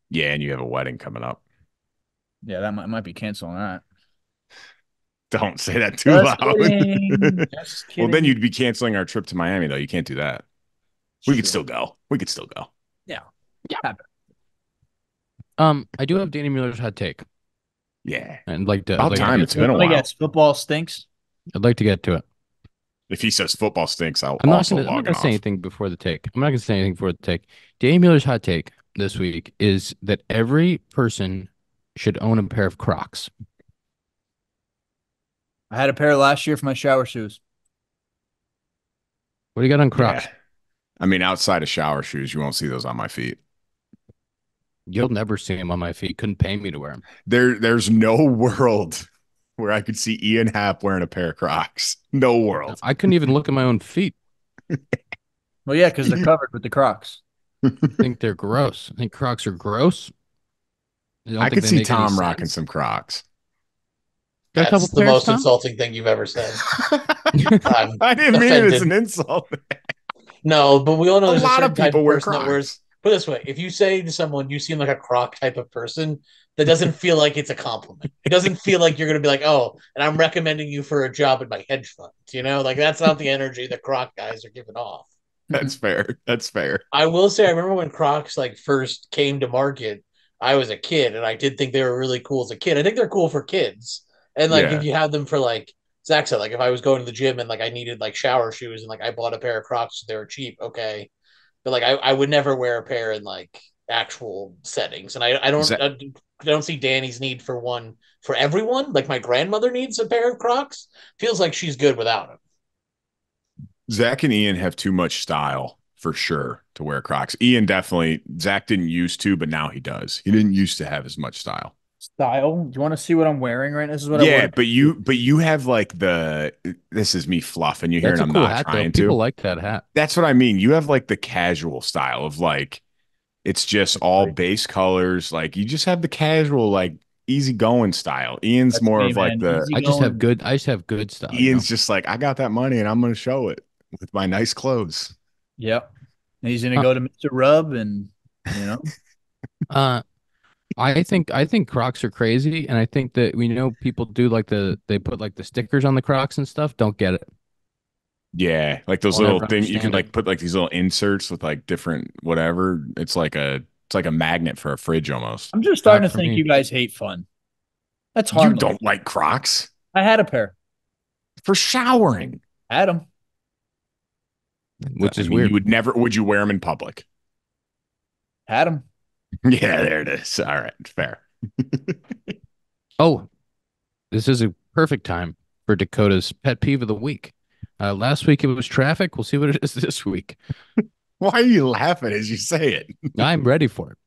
[SPEAKER 4] Yeah, and you have a wedding coming up.
[SPEAKER 2] Yeah, that might be canceling that.
[SPEAKER 4] Don't say that too loud.
[SPEAKER 2] Just kidding.
[SPEAKER 4] Well, then you'd be canceling our trip to Miami, though. You can't do that. We could still go.
[SPEAKER 2] Yeah.
[SPEAKER 1] I do have Danny Muller's hot take.
[SPEAKER 4] Yeah.
[SPEAKER 1] And like to
[SPEAKER 4] about time. It's been a while.
[SPEAKER 2] Guess football stinks.
[SPEAKER 1] I'd like to get to it.
[SPEAKER 4] If he says football stinks, I'm
[SPEAKER 1] not going to say anything before the take. Danny Muller's hot take this week is that every person should own a pair of Crocs.
[SPEAKER 2] I had a pair last year for my shower shoes.
[SPEAKER 1] What do you got on Crocs?
[SPEAKER 4] Yeah. I mean, outside of shower shoes, you won't see those on my feet.
[SPEAKER 1] You'll never see them on my feet. Couldn't pay me to wear them.
[SPEAKER 4] There's no world where I could see Ian Happ wearing a pair of Crocs. No world.
[SPEAKER 1] I couldn't even look at my own feet.
[SPEAKER 2] Well, yeah, because they're covered with the Crocs.
[SPEAKER 1] I think they're gross. I think Crocs are gross.
[SPEAKER 4] I could see Tom rocking some Crocs.
[SPEAKER 3] That's the most insulting thing you've ever said.
[SPEAKER 4] I didn't mean it as an insult.
[SPEAKER 3] No, but we all know there's
[SPEAKER 4] a lot of people wear
[SPEAKER 3] Crocs.
[SPEAKER 4] That
[SPEAKER 3] wears. Put it this way: if you say to someone, "You seem like a Croc type of person," that doesn't feel like it's a compliment. It doesn't feel like you're going to be like, "Oh, and I'm recommending you for a job at my hedge fund." Like that's not the energy that Croc guys are giving off.
[SPEAKER 4] That's fair. That's fair.
[SPEAKER 3] I will say, I remember when Crocs like first came to market. I was a kid, and I did think they were really cool as a kid. I think they're cool for kids, and like if you have them for like Zach said, like if I was going to the gym and like I needed like shower shoes and like I bought a pair of Crocs, so they were cheap, okay. But like I would never wear a pair in like actual settings, and I don't see Danny's need for one for everyone. Like my grandmother needs a pair of Crocs. Feels like she's good without them.
[SPEAKER 4] Zach and Ian have too much style for sure to wear Crocs. Ian definitely. Zach didn't used to, but now he does. He didn't used to have as much style.
[SPEAKER 2] Style? Do you want to see what I'm wearing right now? This is what I
[SPEAKER 4] Yeah, but you have like this is me fluffing you here, and I'm
[SPEAKER 1] cool
[SPEAKER 4] not
[SPEAKER 1] hat,
[SPEAKER 4] trying
[SPEAKER 1] though.
[SPEAKER 4] to.
[SPEAKER 1] People like that hat.
[SPEAKER 4] That's what I mean. You have like the casual style of like it's just all base colors. Like you just have the casual, like easygoing style. Ian's more of like the
[SPEAKER 1] I just have good style.
[SPEAKER 4] Ian's just like, I got that money and I'm gonna show it with my nice clothes.
[SPEAKER 2] Yep. And he's gonna go to Mr. Rub and
[SPEAKER 1] I think Crocs are crazy, and I think that people do like they put like the stickers on the Crocs and stuff. Don't get it.
[SPEAKER 4] Yeah, like those little things you can like put like these little inserts with like different whatever. It's like a magnet for a fridge almost.
[SPEAKER 2] I'm just starting to think you guys hate fun. That's hard.
[SPEAKER 4] You don't like Crocs?
[SPEAKER 2] I had a pair
[SPEAKER 4] for showering.
[SPEAKER 2] Had them,
[SPEAKER 1] which is weird.
[SPEAKER 4] You would never. Would you wear them in public?
[SPEAKER 2] Had them.
[SPEAKER 4] Yeah, there it is. All right, fair.
[SPEAKER 1] Oh, this is a perfect time for Dakota's pet peeve of the week. Last week it was traffic. We'll see what it is this week.
[SPEAKER 4] Why are you laughing as you say it?
[SPEAKER 1] I'm ready for it.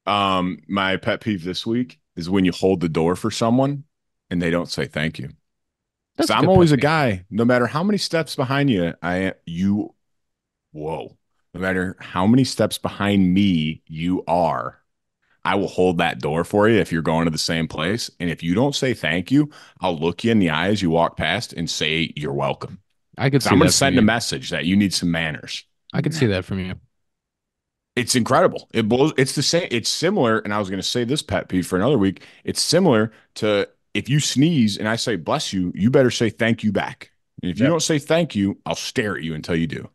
[SPEAKER 4] My pet peeve this week is when you hold the door for someone and they don't say thank you. So I'm always a guy, no matter how many steps behind you, whoa. no matter how many steps behind me you are, I will hold that door for you if you're going to the same place. And if you don't say thank you, I'll look you in the eye as you walk past and say you're welcome.
[SPEAKER 1] I could see
[SPEAKER 4] I'm going
[SPEAKER 1] that
[SPEAKER 4] to
[SPEAKER 1] from
[SPEAKER 4] send a
[SPEAKER 1] you.
[SPEAKER 4] message that you need some manners.
[SPEAKER 1] I could see that from you.
[SPEAKER 4] It's incredible. It blows. It's the same. It's similar. And I was going to say this pet peeve for another week. It's similar to if you sneeze and I say bless you, you better say thank you back. And if you don't say thank you, I'll stare at you until you do.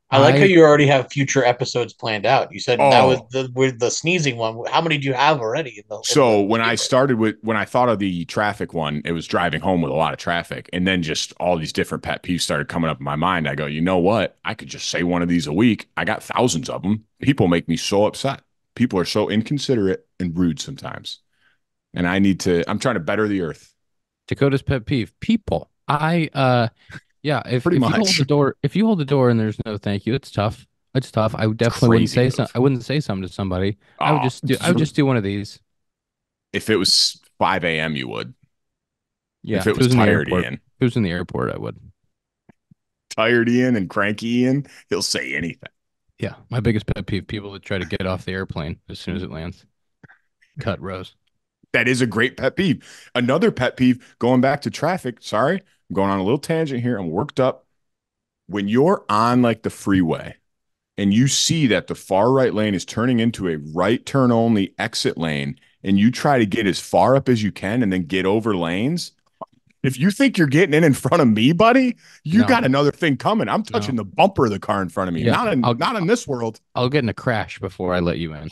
[SPEAKER 3] I like how you already have future episodes planned out. You said that was with the sneezing one. How many do you have already?
[SPEAKER 4] So when I thought of the traffic one, it was driving home with a lot of traffic. And then just all these different pet peeves started coming up in my mind. I go, you know what? I could just say one of these a week. I got thousands of them. People make me so upset. People are so inconsiderate and rude sometimes. And I'm trying to better the earth.
[SPEAKER 1] Dakota's pet peeve. People. Yeah, if
[SPEAKER 4] Pretty
[SPEAKER 1] you
[SPEAKER 4] much.
[SPEAKER 1] hold the door and there's no thank you, it's tough. It's tough. I would definitely wouldn't say something. I wouldn't say something to somebody. I would just do one of these.
[SPEAKER 4] If it was 5 a.m., you would.
[SPEAKER 1] Yeah,
[SPEAKER 4] if it was tired Ian.
[SPEAKER 1] If it was in the airport, I would.
[SPEAKER 4] Tired Ian and cranky Ian, he'll say anything.
[SPEAKER 1] Yeah, my biggest pet peeve: people that try to get off the airplane as soon as it lands. Cut rows.
[SPEAKER 4] That is a great pet peeve. Another pet peeve, going back to traffic. Sorry, I'm going on a little tangent here. I'm worked up. When you're on like the freeway and you see that the far right lane is turning into a right turn only exit lane, and you try to get as far up as you can and then get over lanes, if you think you're getting in front of me, buddy, you got another thing coming. I'm touching the bumper of the car in front of me.
[SPEAKER 1] Yeah,
[SPEAKER 4] not in this world.
[SPEAKER 1] I'll get in a crash before I let you in.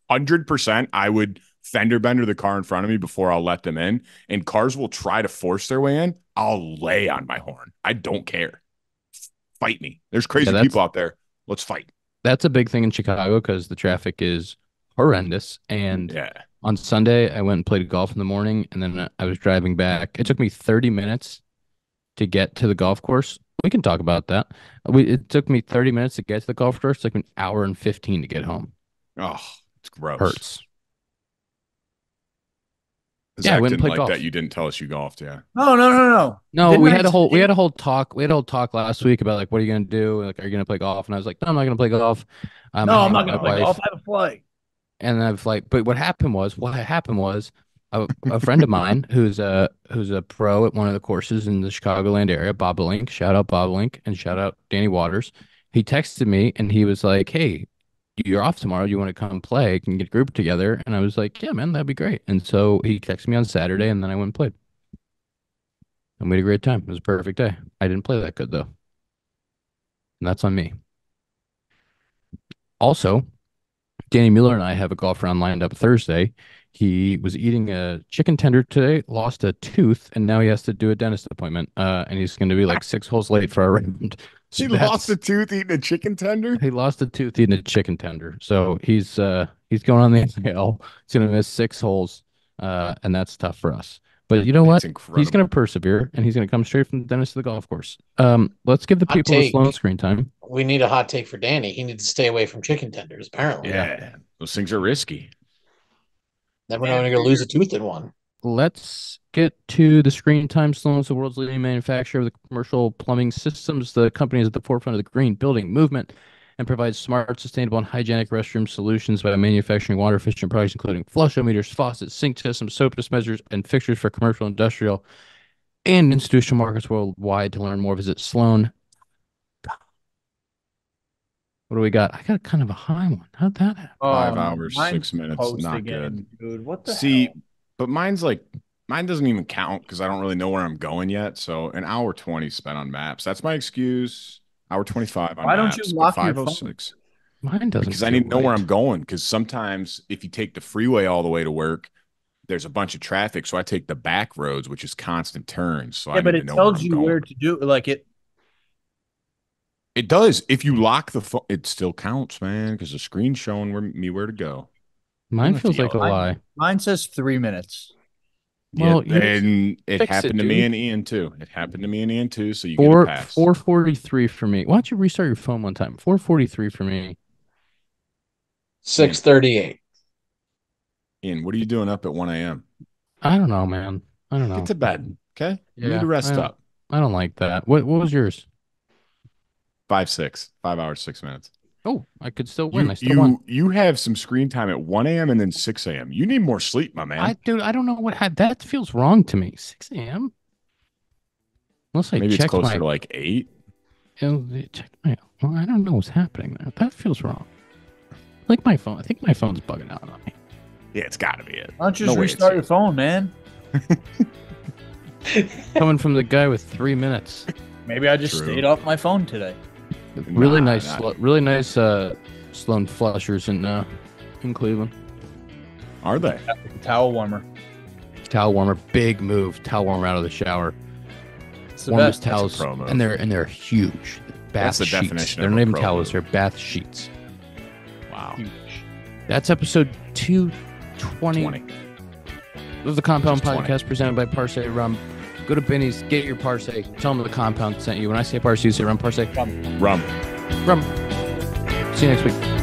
[SPEAKER 4] 100%. I would fender bender the car in front of me before I'll let them in. And cars will try to force their way in. I'll lay on my horn. I don't care. Fight me. There's crazy people out there. Let's fight.
[SPEAKER 1] That's a big thing in Chicago because the traffic is horrendous. And on Sunday, I went and played golf in the morning, and then I was driving back. It took me 30 minutes to get to the golf course. We can talk about that. It took me 30 minutes to get to the golf course. It took me an hour and 15 to get home.
[SPEAKER 4] Oh, it's gross.
[SPEAKER 1] Hurts.
[SPEAKER 4] Zach I went and played golf. That you didn't tell us you golfed, yeah.
[SPEAKER 2] No.
[SPEAKER 1] No, we had a whole talk last week about like, what are you gonna do? Like, are you gonna play golf? And I was like, no, I'm not gonna play golf.
[SPEAKER 2] I'm not gonna play golf. I have a flight.
[SPEAKER 1] And I've but what happened was a friend of mine who's a pro at one of the courses in the Chicagoland area, Bob Link, shout out Bob Link and shout out Danny Waters. He texted me and he was like, hey, you're off tomorrow. You want to come play? Can get a group together? And I was like, yeah, man, that'd be great. And so he texted me on Saturday, and then I went and played. And we had a great time. It was a perfect day. I didn't play that good, though. And that's on me. Also, Danny Mueller and I have a golf round lined up Thursday. He was eating a chicken tender today, lost a tooth, and now he has to do a dentist appointment. And he's going to be like 6 holes late for our round.
[SPEAKER 4] So he lost a tooth eating a chicken tender?
[SPEAKER 1] He lost a tooth eating a chicken tender. So he's going on the IL. He's going to miss 6 holes, and that's tough for us. But you know what? He's going to persevere, and he's going to come straight from the dentist to the golf course. Let's give the people a Sloan screen time.
[SPEAKER 3] We need a hot take for Danny. He needs to stay away from chicken tenders, apparently.
[SPEAKER 4] Yeah. Those things are risky.
[SPEAKER 3] Never know when you're going to lose a tooth in one.
[SPEAKER 1] Let's get to the screen time. Sloan is the world's leading manufacturer of the commercial plumbing systems. The company is at the forefront of the green building movement and provides smart, sustainable, and hygienic restroom solutions by manufacturing water-efficient products, including flushometers, faucets, sink systems, soap dispensers, and fixtures for commercial, industrial, and institutional markets worldwide. To learn more, visit Sloan. What do we got? I got kind of a high one. How'd that happen?
[SPEAKER 4] 5 hours, 6 minutes. Not good.
[SPEAKER 2] Dude, what the hell?
[SPEAKER 4] But mine doesn't even count because I don't really know where I'm going yet. So an hour 20 spent on maps. That's my excuse. Hour 25 on
[SPEAKER 2] Why
[SPEAKER 4] maps.
[SPEAKER 2] Why don't you lock your phone?
[SPEAKER 1] Mine doesn't.
[SPEAKER 4] Because I need to know where I'm going. Because sometimes if you take the freeway all the way to work, there's a bunch of traffic. So I take the back roads, which is constant turns. So
[SPEAKER 2] but it tells you where to do like it.
[SPEAKER 4] It does. If you lock the phone, it still counts, man, because the screen's showing where to go.
[SPEAKER 1] Mine feels like a lie.
[SPEAKER 2] Mine says 3 minutes.
[SPEAKER 1] Well,
[SPEAKER 4] and it happened to me and Ian too. So you get a pass.
[SPEAKER 1] 4:43 for me. Why don't you restart your phone one time? 4:43 for me.
[SPEAKER 3] 6:38.
[SPEAKER 4] Ian, what are you doing up at 1 a.m.?
[SPEAKER 1] I don't know, man. I don't know.
[SPEAKER 4] Get to bed, okay? You need to rest up.
[SPEAKER 1] I don't like that. What was yours?
[SPEAKER 4] 5 hours, 6 minutes.
[SPEAKER 1] Oh, I could still win. I still won.
[SPEAKER 4] You have some screen time at 1 a.m. and then 6 a.m. You need more sleep, my man.
[SPEAKER 1] Dude, I don't know that feels wrong to me. 6 a.m. Unless I
[SPEAKER 4] maybe
[SPEAKER 1] check
[SPEAKER 4] it's closer to like 8.
[SPEAKER 1] Well, I don't know what's happening there. That feels wrong. Like my phone. I think my phone's bugging out on me.
[SPEAKER 4] Yeah, it's got to be it.
[SPEAKER 2] Why don't you just restart your phone, man?
[SPEAKER 1] Coming from the guy with 3 minutes.
[SPEAKER 2] Maybe I just stayed off my phone today.
[SPEAKER 1] Really nice Sloan flushers in Cleveland.
[SPEAKER 4] Are they?
[SPEAKER 2] Towel warmer.
[SPEAKER 1] Towel warmer, big move. Towel warmer out of the shower.
[SPEAKER 2] It's the
[SPEAKER 1] Warmest
[SPEAKER 2] best.
[SPEAKER 1] towels, and they're huge.
[SPEAKER 4] That's the
[SPEAKER 1] sheets.
[SPEAKER 4] definition.
[SPEAKER 1] They're
[SPEAKER 4] of
[SPEAKER 1] not
[SPEAKER 4] a
[SPEAKER 1] even
[SPEAKER 4] pro
[SPEAKER 1] towels;
[SPEAKER 4] move.
[SPEAKER 1] they're bath sheets.
[SPEAKER 4] Wow.
[SPEAKER 2] Huge.
[SPEAKER 1] That's episode 220 of the Compound Podcast presented by Parse Rum. Go to Benny's, get your Parse. Tell them the Compound sent you. When I say Parse, you say Rum. Parse.
[SPEAKER 4] Rum.
[SPEAKER 1] Rum. See you next week.